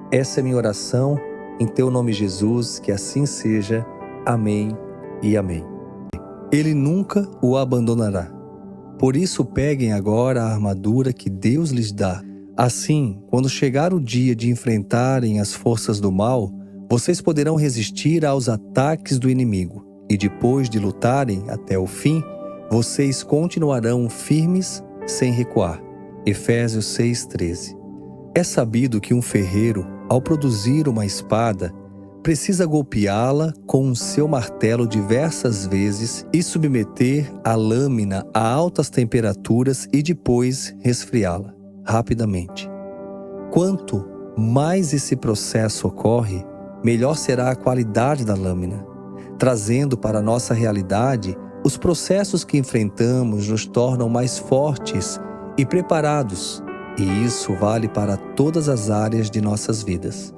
Essa é minha oração, em Teu nome, Jesus, que assim seja. Amém e amém. Ele nunca o abandonará. Por isso peguem agora a armadura que Deus lhes dá. Assim, quando chegar o dia de enfrentarem as forças do mal, vocês poderão resistir aos ataques do inimigo. E depois de lutarem até o fim, vocês continuarão firmes sem recuar. Efésios 6:13. É sabido que um ferreiro, ao produzir uma espada, precisa golpeá-la com o seu martelo diversas vezes e submeter a lâmina a altas temperaturas e depois resfriá-la rapidamente. Quanto mais esse processo ocorre, melhor será a qualidade da lâmina. Trazendo para a nossa realidade, os processos que enfrentamos nos tornam mais fortes e preparados, e isso vale para todas as áreas de nossas vidas.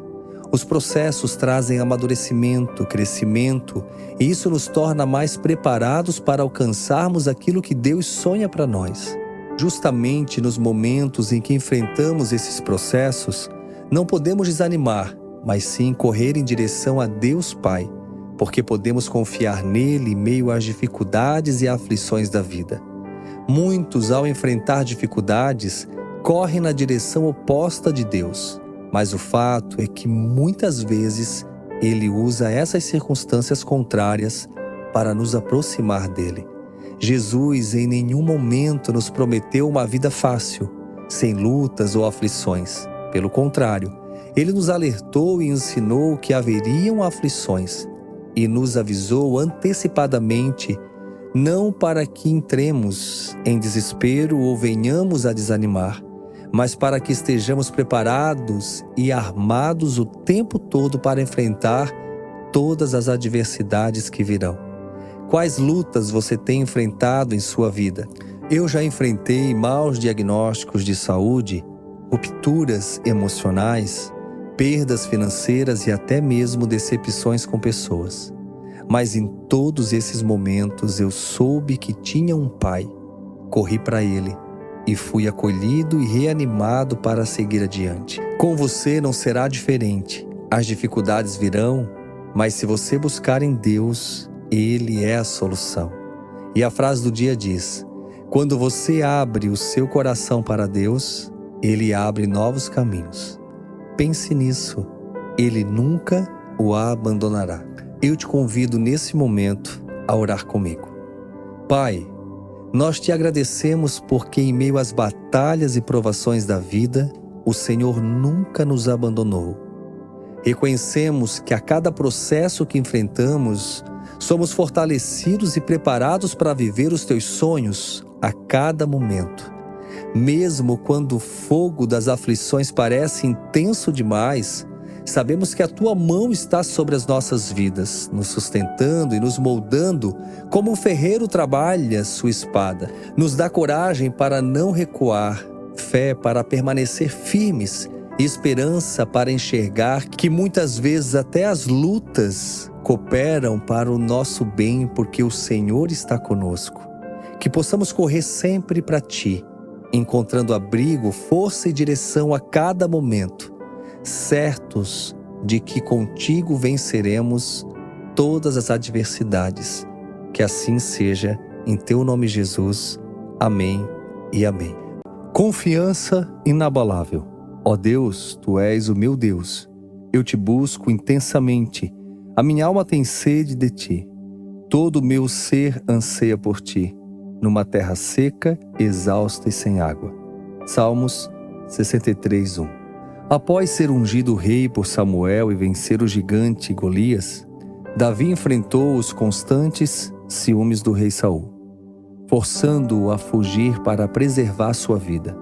Os processos trazem amadurecimento, crescimento, e isso nos torna mais preparados para alcançarmos aquilo que Deus sonha para nós. Justamente nos momentos em que enfrentamos esses processos, não podemos desanimar, mas sim correr em direção a Deus Pai, porque podemos confiar nele em meio às dificuldades e aflições da vida. Muitos, ao enfrentar dificuldades, correm na direção oposta de Deus. Mas o fato é que muitas vezes Ele usa essas circunstâncias contrárias para nos aproximar dele. Jesus em nenhum momento nos prometeu uma vida fácil, sem lutas ou aflições. Pelo contrário, Ele nos alertou e ensinou que haveriam aflições e nos avisou antecipadamente, não para que entremos em desespero ou venhamos a desanimar, mas para que estejamos preparados e armados o tempo todo para enfrentar todas as adversidades que virão. Quais lutas você tem enfrentado em sua vida? Eu já enfrentei maus diagnósticos de saúde, rupturas emocionais, perdas financeiras e até mesmo decepções com pessoas. Mas em todos esses momentos eu soube que tinha um Pai. Corri para Ele e fui acolhido e reanimado para seguir adiante. Com você não será diferente. As dificuldades virão, mas se você buscar em Deus, Ele é a solução. E a frase do dia diz: quando você abre o seu coração para Deus, Ele abre novos caminhos. Pense nisso. Ele nunca o abandonará. Eu te convido nesse momento a orar comigo. Pai, nós te agradecemos porque em meio às batalhas e provações da vida, o Senhor nunca nos abandonou. Reconhecemos que a cada processo que enfrentamos, somos fortalecidos e preparados para viver os teus sonhos a cada momento. Mesmo quando o fogo das aflições parece intenso demais, sabemos que a tua mão está sobre as nossas vidas, nos sustentando e nos moldando como um ferreiro trabalha sua espada. Nos dá coragem para não recuar, fé para permanecer firmes e esperança para enxergar que muitas vezes até as lutas cooperam para o nosso bem porque o Senhor está conosco. Que possamos correr sempre para Ti, encontrando abrigo, força e direção a cada momento, certos de que contigo venceremos todas as adversidades. Que assim seja, em teu nome, Jesus. Amém e amém. Confiança inabalável. Ó Deus, Tu és o meu Deus. Eu Te busco intensamente. A minha alma tem sede de Ti. Todo o meu ser anseia por Ti, numa terra seca, exausta e sem água. Salmos 63:1. Após ser ungido rei por Samuel e vencer o gigante Golias, Davi enfrentou os constantes ciúmes do rei Saul, forçando-o a fugir para preservar sua vida.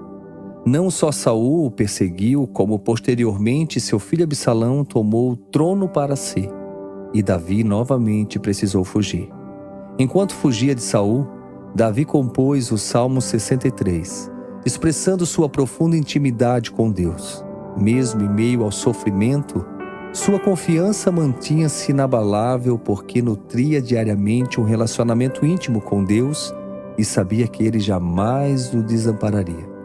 Não só Saul o perseguiu, como posteriormente seu filho Absalão tomou o trono para si, e Davi novamente precisou fugir. Enquanto fugia de Saul, Davi compôs o Salmo 63, expressando sua profunda intimidade com Deus. Mesmo em meio ao sofrimento, sua confiança mantinha-se inabalável porque nutria diariamente um relacionamento íntimo com Deus e sabia que Ele jamais o desampararia.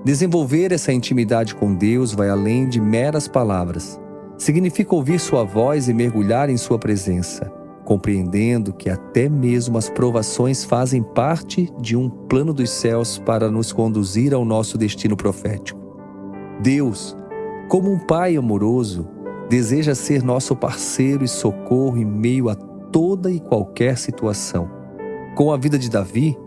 Desenvolver essa intimidade com Deus vai além de meras palavras. Significa ouvir sua voz e mergulhar em sua presença, compreendendo que até mesmo as provações fazem parte de um plano dos céus para nos conduzir ao nosso destino profético. Deus, como um Pai amoroso, deseja ser nosso parceiro e socorro em meio a toda e qualquer situação. Com a vida de Davi,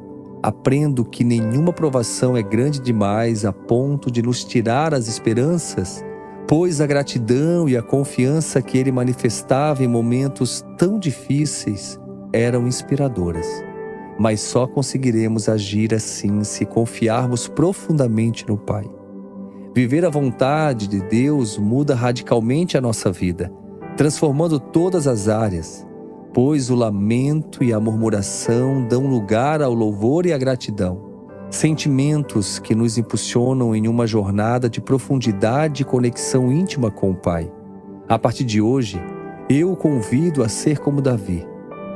aprendo que nenhuma provação é grande demais a ponto de nos tirar as esperanças, pois a gratidão e a confiança que ele manifestava em momentos tão difíceis eram inspiradoras. Mas só conseguiremos agir assim se confiarmos profundamente no Pai. Viver a vontade de Deus muda radicalmente a nossa vida, transformando todas as áreas, pois o lamento e a murmuração dão lugar ao louvor e à gratidão, sentimentos que nos impulsionam em uma jornada de profundidade e conexão íntima com o Pai. A partir de hoje, eu o convido a ser como Davi,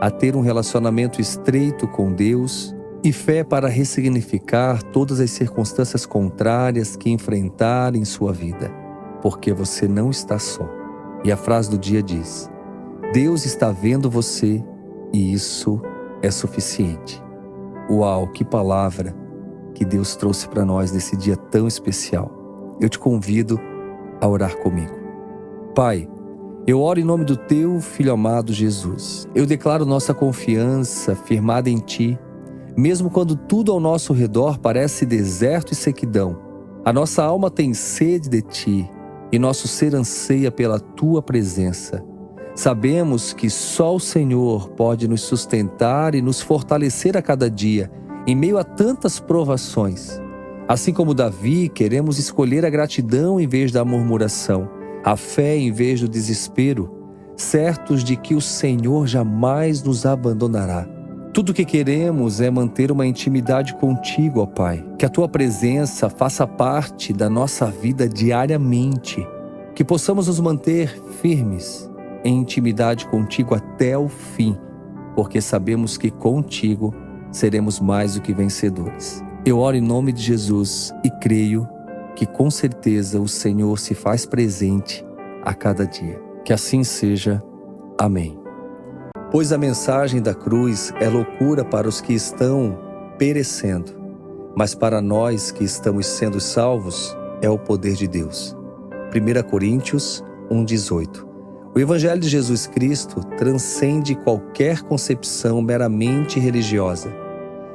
a ter um relacionamento estreito com Deus e fé para ressignificar todas as circunstâncias contrárias que enfrentar em sua vida, porque você não está só. E a frase do dia diz: Deus está vendo você e isso é suficiente. Uau, que palavra que Deus trouxe para nós nesse dia tão especial. Eu te convido a orar comigo. Pai, eu oro em nome do Teu Filho amado Jesus. Eu declaro nossa confiança firmada em Ti, mesmo quando tudo ao nosso redor parece deserto e sequidão. A nossa alma tem sede de Ti e nosso ser anseia pela Tua presença. Sabemos que só o Senhor pode nos sustentar e nos fortalecer a cada dia, em meio a tantas provações. Assim como Davi, queremos escolher a gratidão em vez da murmuração, a fé em vez do desespero, certos de que o Senhor jamais nos abandonará. Tudo o que queremos é manter uma intimidade contigo, ó Pai. Que a Tua presença faça parte da nossa vida diariamente. Que possamos nos manter firmes em intimidade contigo até o fim, porque sabemos que contigo seremos mais do que vencedores. Eu oro em nome de Jesus e creio que com certeza o Senhor se faz presente a cada dia. Que assim seja. Amém. Pois a mensagem da cruz é loucura para os que estão perecendo, mas para nós que estamos sendo salvos é o poder de Deus. 1 Coríntios 1:18. O Evangelho de Jesus Cristo transcende qualquer concepção meramente religiosa.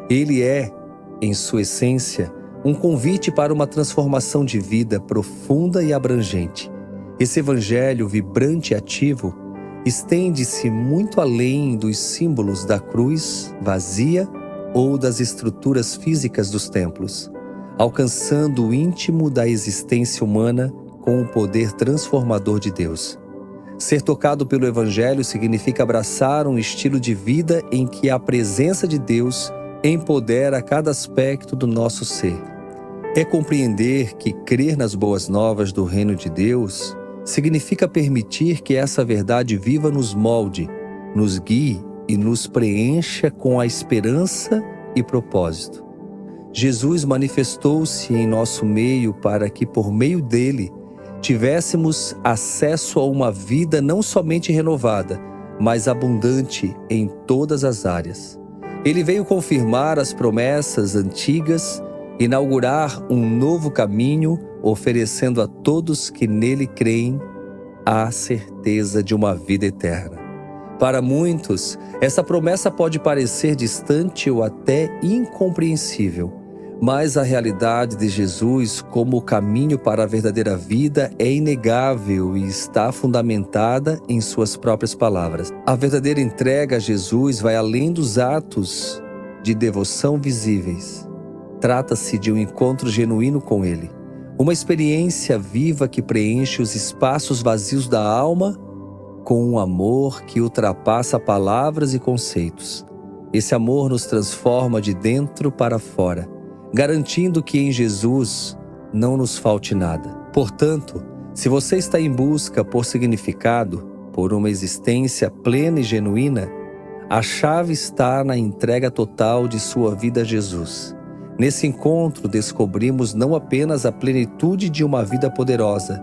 Ele é, em sua essência, um convite para uma transformação de vida profunda e abrangente. Esse Evangelho vibrante e ativo estende-se muito além dos símbolos da cruz vazia ou das estruturas físicas dos templos, alcançando o íntimo da existência humana com o poder transformador de Deus. Ser tocado pelo Evangelho significa abraçar um estilo de vida em que a presença de Deus empodera cada aspecto do nosso ser. É compreender que crer nas boas novas do reino de Deus significa permitir que essa verdade viva nos molde, nos guie e nos preencha com a esperança e propósito. Jesus manifestou-se em nosso meio para que, por meio dele, tivéssemos acesso a uma vida não somente renovada, mas abundante em todas as áreas. Ele veio confirmar as promessas antigas, inaugurar um novo caminho, oferecendo a todos que nele creem a certeza de uma vida eterna. Para muitos, essa promessa pode parecer distante ou até incompreensível, mas a realidade de Jesus como o caminho para a verdadeira vida é inegável e está fundamentada em suas próprias palavras. A verdadeira entrega a Jesus vai além dos atos de devoção visíveis. Trata-se de um encontro genuíno com Ele, uma experiência viva que preenche os espaços vazios da alma com um amor que ultrapassa palavras e conceitos. Esse amor nos transforma de dentro para fora, garantindo que em Jesus não nos falte nada. Portanto, se você está em busca por significado, por uma existência plena e genuína, a chave está na entrega total de sua vida a Jesus. Nesse encontro, descobrimos não apenas a plenitude de uma vida poderosa,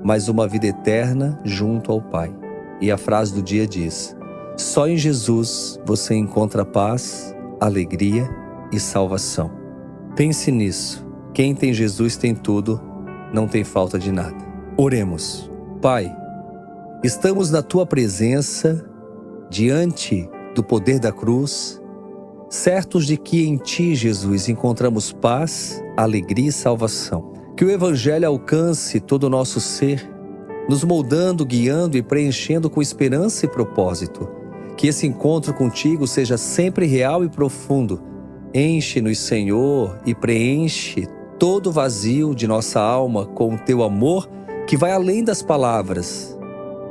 mas uma vida eterna junto ao Pai. E a frase do dia diz: só em Jesus você encontra paz, alegria e salvação. Pense nisso. Quem tem Jesus tem tudo, não tem falta de nada. Oremos. Pai, estamos na Tua presença, diante do poder da cruz, certos de que em Ti, Jesus, encontramos paz, alegria e salvação. Que o Evangelho alcance todo o nosso ser, nos moldando, guiando e preenchendo com esperança e propósito. Que esse encontro contigo seja sempre real e profundo. Enche-nos, Senhor, e preenche todo o vazio de nossa alma com o Teu amor que vai além das palavras.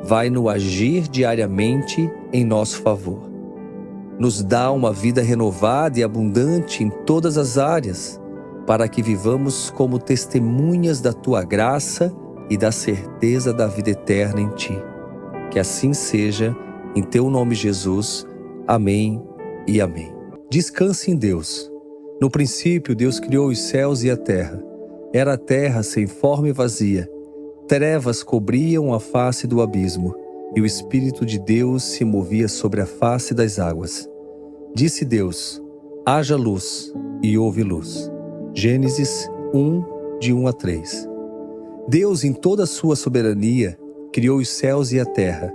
Vai no agir diariamente em nosso favor. Nos dá uma vida renovada e abundante em todas as áreas, para que vivamos como testemunhas da Tua graça e da certeza da vida eterna em Ti. Que assim seja, em Teu nome, Jesus. Amém e amém. Descanse em Deus. No princípio, Deus criou os céus e a terra. Era a terra sem forma e vazia. Trevas cobriam a face do abismo, e o Espírito de Deus se movia sobre a face das águas. Disse Deus: haja luz, e houve luz. Gênesis 1, de 1 a 3. Deus, em toda a sua soberania, criou os céus e a terra.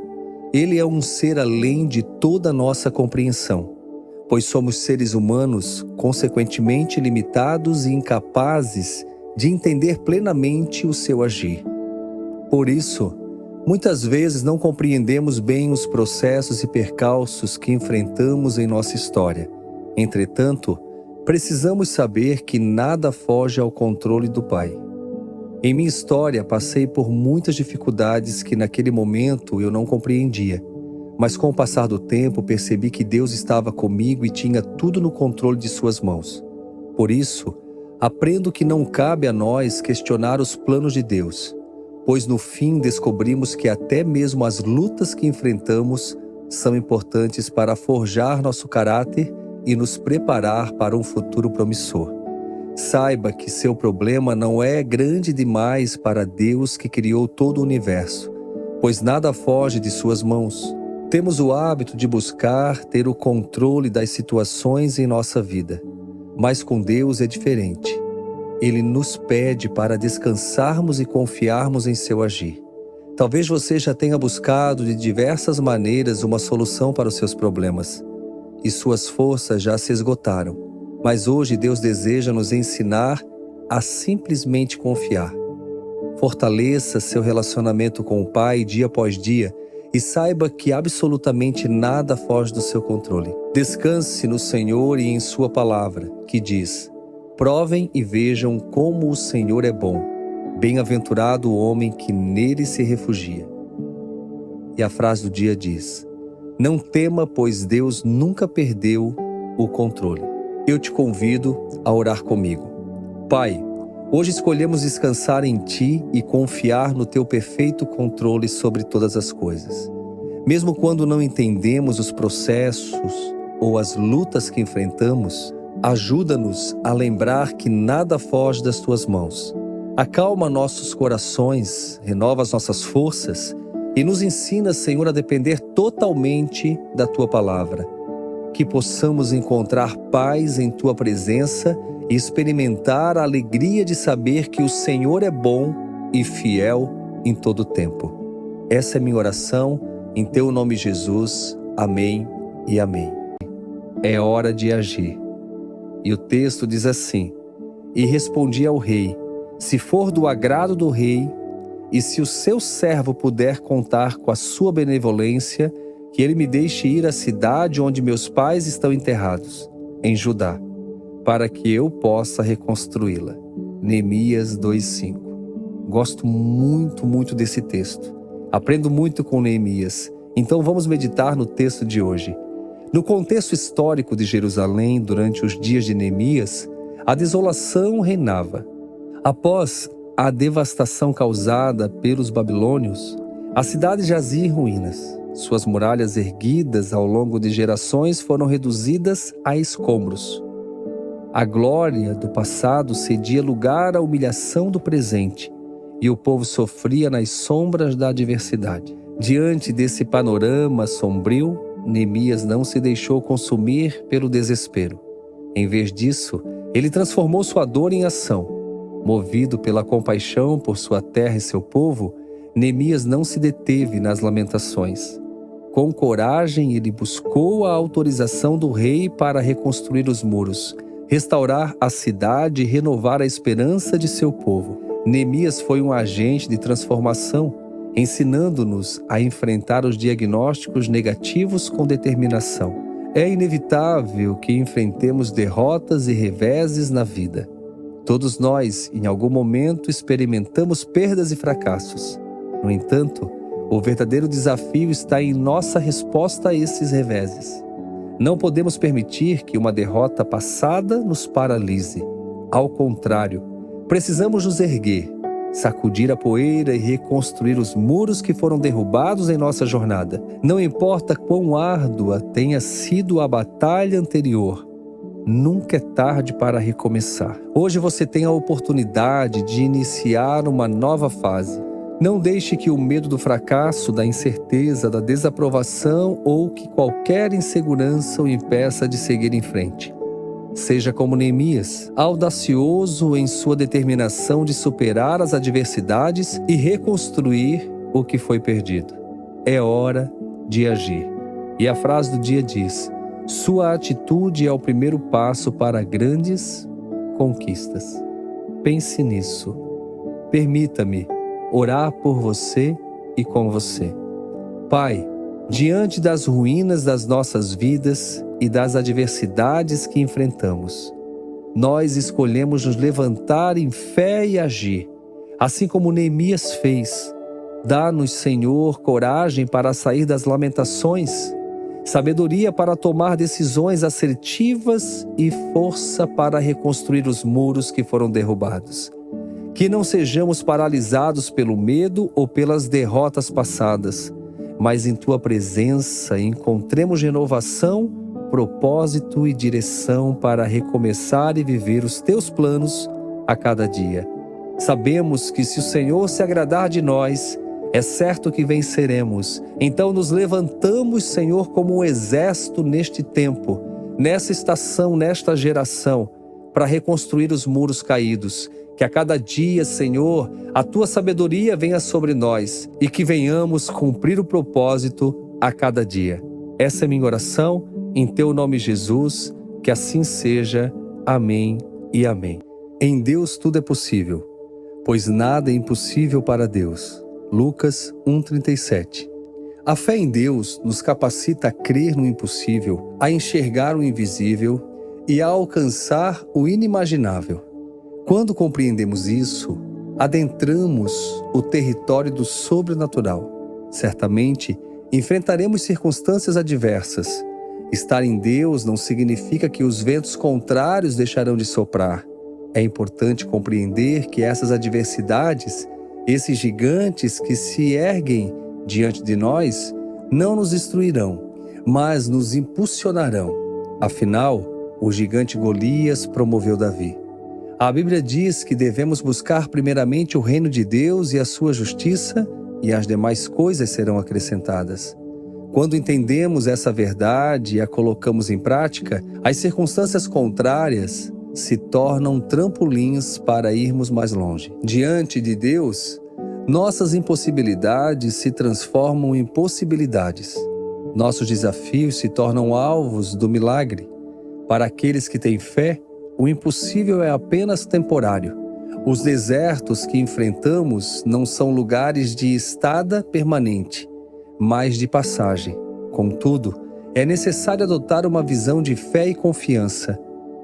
Ele é um ser além de toda a nossa compreensão, pois somos seres humanos, consequentemente limitados e incapazes de entender plenamente o seu agir. Por isso, muitas vezes não compreendemos bem os processos e percalços que enfrentamos em nossa história. Entretanto, precisamos saber que nada foge ao controle do Pai. Em minha história, passei por muitas dificuldades que naquele momento eu não compreendia, mas com o passar do tempo percebi que Deus estava comigo e tinha tudo no controle de suas mãos. Por isso, aprendo que não cabe a nós questionar os planos de Deus, pois no fim descobrimos que até mesmo as lutas que enfrentamos são importantes para forjar nosso caráter e nos preparar para um futuro promissor. Saiba que seu problema não é grande demais para Deus que criou todo o universo, pois nada foge de suas mãos. Temos o hábito de buscar ter o controle das situações em nossa vida, mas com Deus é diferente. Ele nos pede para descansarmos e confiarmos em seu agir. Talvez você já tenha buscado de diversas maneiras uma solução para os seus problemas, e suas forças já se esgotaram. Mas hoje Deus deseja nos ensinar a simplesmente confiar. Fortaleça seu relacionamento com o Pai dia após dia e saiba que absolutamente nada foge do seu controle. Descanse no Senhor e em sua palavra, que diz: provem e vejam como o Senhor é bom. Bem-aventurado o homem que nele se refugia. E a frase do dia diz: não tema, pois Deus nunca perdeu o controle. Eu te convido a orar comigo. Pai, hoje escolhemos descansar em Ti e confiar no Teu perfeito controle sobre todas as coisas. Mesmo quando não entendemos os processos ou as lutas que enfrentamos, ajuda-nos a lembrar que nada foge das Tuas mãos. Acalma nossos corações, renova as nossas forças e nos ensina, Senhor, a depender totalmente da Tua palavra. Que possamos encontrar paz em Tua presença e experimentar a alegria de saber que o Senhor é bom e fiel em todo o tempo. Essa é minha oração, em teu nome, Jesus. Amém e amém. É hora de agir. E o texto diz assim: E respondi ao rei: se for do agrado do rei, e se o seu servo puder contar com a sua benevolência, que ele me deixe ir à cidade onde meus pais estão enterrados, em Judá, para que eu possa reconstruí-la. Neemias 2:5. Gosto muito desse texto. Aprendo muito com Neemias. Então vamos meditar no texto de hoje. No contexto histórico de Jerusalém, durante os dias de Neemias, a desolação reinava. Após a devastação causada pelos babilônios, a cidade jazia em ruínas. Suas muralhas erguidas ao longo de gerações foram reduzidas a escombros. A glória do passado cedia lugar à humilhação do presente, e o povo sofria nas sombras da adversidade. Diante desse panorama sombrio, Neemias não se deixou consumir pelo desespero. Em vez disso, ele transformou sua dor em ação. Movido pela compaixão por sua terra e seu povo, Neemias não se deteve nas lamentações. Com coragem, ele buscou a autorização do rei para reconstruir os muros, restaurar a cidade e renovar a esperança de seu povo. Neemias foi um agente de transformação, ensinando-nos a enfrentar os diagnósticos negativos com determinação. É inevitável que enfrentemos derrotas e reveses na vida. Todos nós, em algum momento, experimentamos perdas e fracassos. No entanto, o verdadeiro desafio está em nossa resposta a esses reveses. Não podemos permitir que uma derrota passada nos paralise. Ao contrário, precisamos nos erguer, sacudir a poeira e reconstruir os muros que foram derrubados em nossa jornada. Não importa quão árdua tenha sido a batalha anterior, nunca é tarde para recomeçar. Hoje você tem a oportunidade de iniciar uma nova fase. Não deixe que o medo do fracasso, da incerteza, da desaprovação ou que qualquer insegurança o impeça de seguir em frente. Seja como Neemias, audacioso em sua determinação de superar as adversidades e reconstruir o que foi perdido. É hora de agir. E a frase do dia diz: sua atitude é o primeiro passo para grandes conquistas. Pense nisso. Permita-me orar por você e com você. Pai, diante das ruínas das nossas vidas e das adversidades que enfrentamos, nós escolhemos nos levantar em fé e agir, assim como Neemias fez. Dá-nos, Senhor, coragem para sair das lamentações, sabedoria para tomar decisões assertivas e força para reconstruir os muros que foram derrubados. Que não sejamos paralisados pelo medo ou pelas derrotas passadas, mas em Tua presença encontremos renovação, propósito e direção para recomeçar e viver os Teus planos a cada dia. Sabemos que se o Senhor se agradar de nós, é certo que venceremos. Então nos levantamos, Senhor, como um exército neste tempo, nessa estação, nesta geração, para reconstruir os muros caídos. Que a cada dia, Senhor, a Tua sabedoria venha sobre nós e que venhamos cumprir o propósito a cada dia. Essa é minha oração, em Teu nome, Jesus, que assim seja. Amém e amém. Em Deus tudo é possível, pois nada é impossível para Deus. Lucas 1:37. A fé em Deus nos capacita a crer no impossível, a enxergar o invisível e a alcançar o inimaginável. Quando compreendemos isso, adentramos o território do sobrenatural. Certamente, enfrentaremos circunstâncias adversas. Estar em Deus não significa que os ventos contrários deixarão de soprar. É importante compreender que essas adversidades, esses gigantes que se erguem diante de nós, não nos destruirão, mas nos impulsionarão. Afinal, o gigante Golias promoveu Davi. A Bíblia diz que devemos buscar primeiramente o reino de Deus e a sua justiça, e as demais coisas serão acrescentadas. Quando entendemos essa verdade e a colocamos em prática, as circunstâncias contrárias se tornam trampolins para irmos mais longe. Diante de Deus, nossas impossibilidades se transformam em possibilidades. Nossos desafios se tornam alvos do milagre. Para aqueles que têm fé, o impossível é apenas temporário. Os desertos que enfrentamos não são lugares de estada permanente, mas de passagem. Contudo, é necessário adotar uma visão de fé e confiança,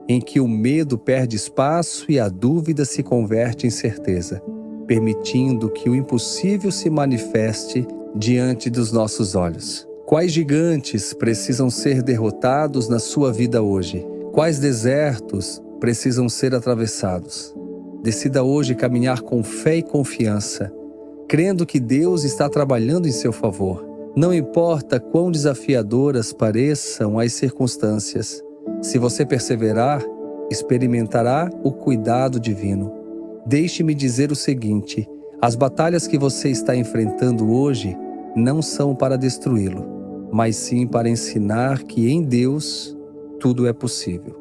em que o medo perde espaço e a dúvida se converte em certeza, permitindo que o impossível se manifeste diante dos nossos olhos. Quais gigantes precisam ser derrotados na sua vida hoje? Quais desertos precisam ser atravessados? Decida hoje caminhar com fé e confiança, crendo que Deus está trabalhando em seu favor. Não importa quão desafiadoras pareçam as circunstâncias, se você perseverar, experimentará o cuidado divino. Deixe-me dizer o seguinte: as batalhas que você está enfrentando hoje não são para destruí-lo, mas sim para ensinar que em Deus tudo é possível.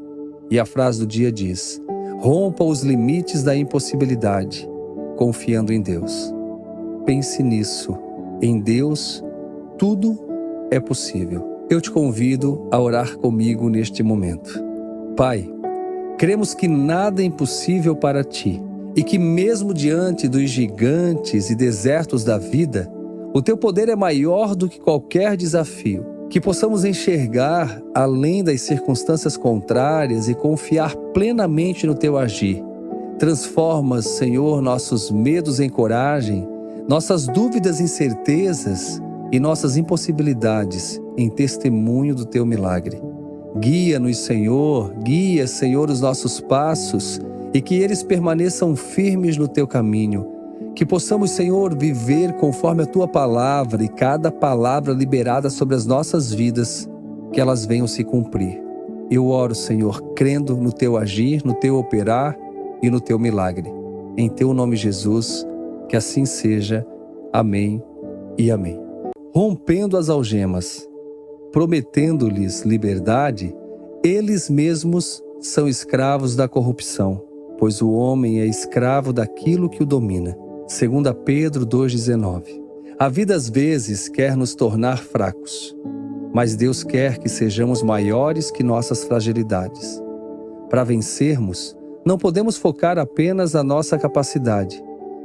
E a frase do dia diz: rompa os limites da impossibilidade, confiando em Deus. Pense nisso. Em Deus, tudo é possível. Eu te convido a orar comigo neste momento. Pai, cremos que nada é impossível para Ti e que mesmo diante dos gigantes e desertos da vida, o Teu poder é maior do que qualquer desafio. Que possamos enxergar além das circunstâncias contrárias e confiar plenamente no Teu agir. Transforma, Senhor, nossos medos em coragem, nossas dúvidas em certezas e nossas impossibilidades em testemunho do Teu milagre. Guia-nos, Senhor, guia, Senhor, os nossos passos e que eles permaneçam firmes no Teu caminho. Que possamos, Senhor, viver conforme a Tua palavra e cada palavra liberada sobre as nossas vidas, que elas venham se cumprir. Eu oro, Senhor, crendo no Teu agir, no Teu operar e no Teu milagre. Em Teu nome, Jesus, que assim seja. Amém e amém. Rompendo as algemas, prometendo-lhes liberdade, eles mesmos são escravos da corrupção, pois o homem é escravo daquilo que o domina. 2 Pedro 2,19. A vida às vezes quer nos tornar fracos, mas Deus quer que sejamos maiores que nossas fragilidades. Para vencermos, não podemos focar apenas na nossa capacidade.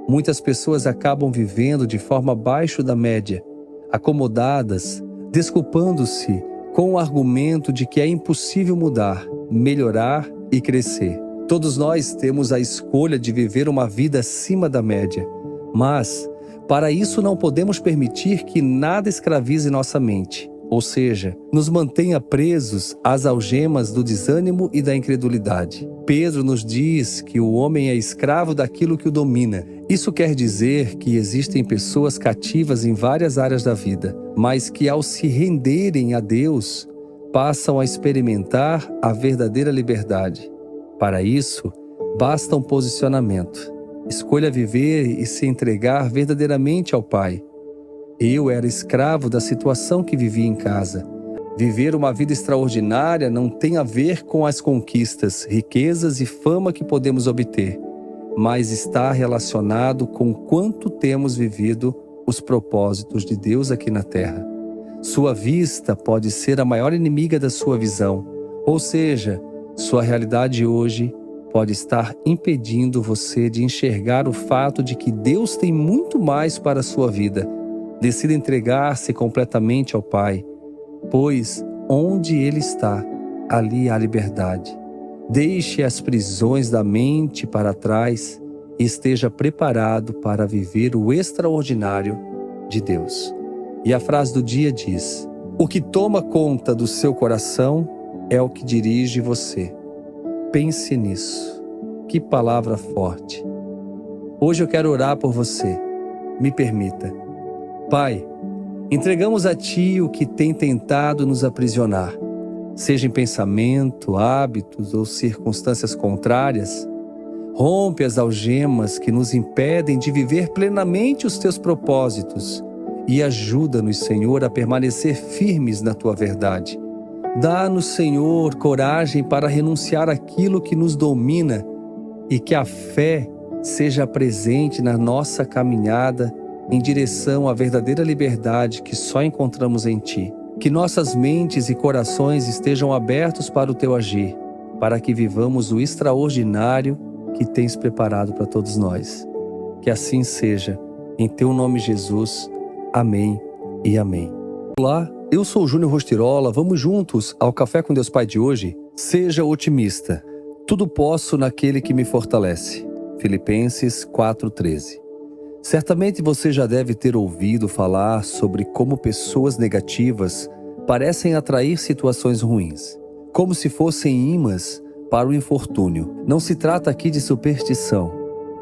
Muitas pessoas acabam vivendo de forma abaixo da média, acomodadas, desculpando-se com o argumento de que é impossível mudar, melhorar e crescer. Todos nós temos a escolha de viver uma vida acima da média, mas, para isso, não podemos permitir que nada escravize nossa mente, ou seja, nos mantenha presos às algemas do desânimo e da incredulidade. Pedro nos diz que o homem é escravo daquilo que o domina. Isso quer dizer que existem pessoas cativas em várias áreas da vida, mas que ao se renderem a Deus, passam a experimentar a verdadeira liberdade. Para isso, basta um posicionamento. Escolha viver e se entregar verdadeiramente ao Pai. Eu era escravo da situação que vivia em casa. Viver uma vida extraordinária não tem a ver com as conquistas, riquezas e fama que podemos obter, mas está relacionado com quanto temos vivido os propósitos de Deus aqui na Terra. Sua vista pode ser a maior inimiga da sua visão, ou seja, sua realidade hoje pode estar impedindo você de enxergar o fato de que Deus tem muito mais para a sua vida. Decida entregar-se completamente ao Pai, pois onde Ele está, ali há liberdade. Deixe as prisões da mente para trás e esteja preparado para viver o extraordinário de Deus. E a frase do dia diz: o que toma conta do seu coração é o que dirige você. Pense nisso. Que palavra forte. Hoje eu quero orar por você. Me permita. Pai, entregamos a Ti o que tem tentado nos aprisionar, seja em pensamento, hábitos ou circunstâncias contrárias. Rompe as algemas que nos impedem de viver plenamente os Teus propósitos e ajuda-nos, Senhor, a permanecer firmes na Tua verdade. Dá-nos, Senhor, coragem para renunciar àquilo que nos domina e que a fé seja presente na nossa caminhada em direção à verdadeira liberdade que só encontramos em Ti. Que nossas mentes e corações estejam abertos para o Teu agir, para que vivamos o extraordinário que Tens preparado para todos nós. Que assim seja, em Teu nome, Jesus. Amém e amém. Olá, eu sou o Júnior Rostirola. Vamos juntos ao Café com Deus Pai de hoje? Seja otimista. Tudo posso naquele que me fortalece. Filipenses 4:13. Certamente você já deve ter ouvido falar sobre como pessoas negativas parecem atrair situações ruins, como se fossem imãs para o infortúnio. Não se trata aqui de superstição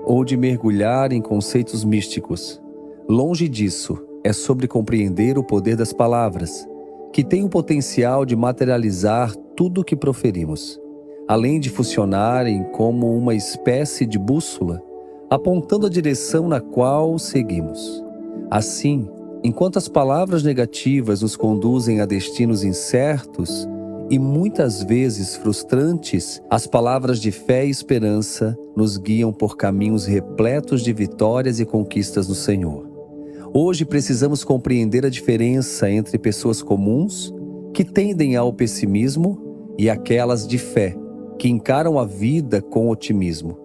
ou de mergulhar em conceitos místicos. Longe disso, é sobre compreender o poder das palavras, que tem o potencial de materializar tudo o que proferimos, além de funcionarem como uma espécie de bússola, apontando a direção na qual seguimos. Assim, enquanto as palavras negativas nos conduzem a destinos incertos e muitas vezes frustrantes, as palavras de fé e esperança nos guiam por caminhos repletos de vitórias e conquistas no Senhor. Hoje precisamos compreender a diferença entre pessoas comuns, que tendem ao pessimismo, e aquelas de fé, que encaram a vida com otimismo.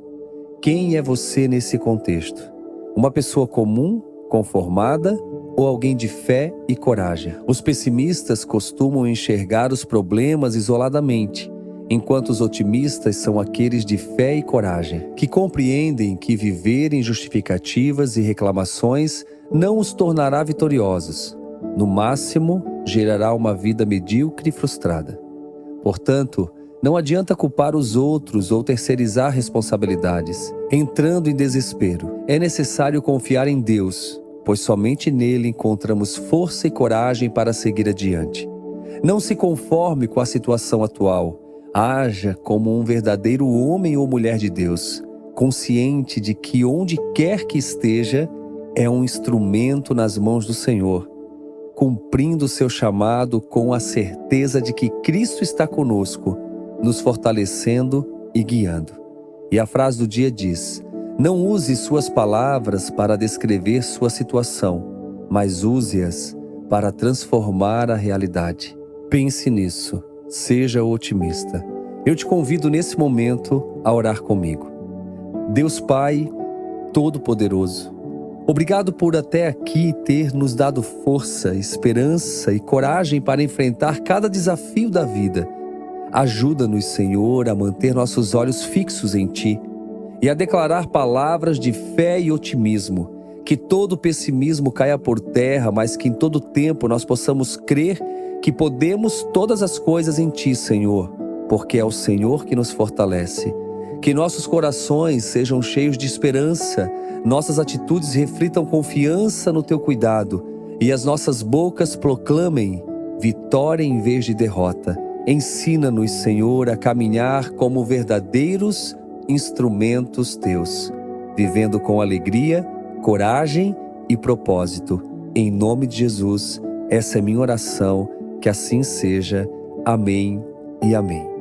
Quem é você nesse contexto? Uma pessoa comum, conformada, ou alguém de fé e coragem? Os pessimistas costumam enxergar os problemas isoladamente, enquanto os otimistas são aqueles de fé e coragem, que compreendem que viver em justificativas e reclamações não os tornará vitoriosos. No máximo, gerará uma vida medíocre e frustrada. Portanto, não adianta culpar os outros ou terceirizar responsabilidades, entrando em desespero. É necessário confiar em Deus, pois somente nele encontramos força e coragem para seguir adiante. Não se conforme com a situação atual. Haja como um verdadeiro homem ou mulher de Deus, consciente de que onde quer que esteja, é um instrumento nas mãos do Senhor, cumprindo seu chamado com a certeza de que Cristo está conosco, nos fortalecendo e guiando. E a frase do dia diz: não use suas palavras para descrever sua situação, mas use-as para transformar a realidade. Pense nisso, seja otimista. Eu te convido nesse momento a orar comigo. Deus Pai Todo-Poderoso, obrigado por até aqui ter nos dado força, esperança e coragem para enfrentar cada desafio da vida. Ajuda-nos, Senhor, a manter nossos olhos fixos em Ti e a declarar palavras de fé e otimismo. Que todo pessimismo caia por terra, mas que em todo tempo nós possamos crer que podemos todas as coisas em Ti, Senhor, porque é o Senhor que nos fortalece. Que nossos corações sejam cheios de esperança, nossas atitudes reflitam confiança no Teu cuidado e as nossas bocas proclamem vitória em vez de derrota. Ensina-nos, Senhor, a caminhar como verdadeiros instrumentos Teus, vivendo com alegria, coragem e propósito. Em nome de Jesus, essa é minha oração, que assim seja. Amém e amém.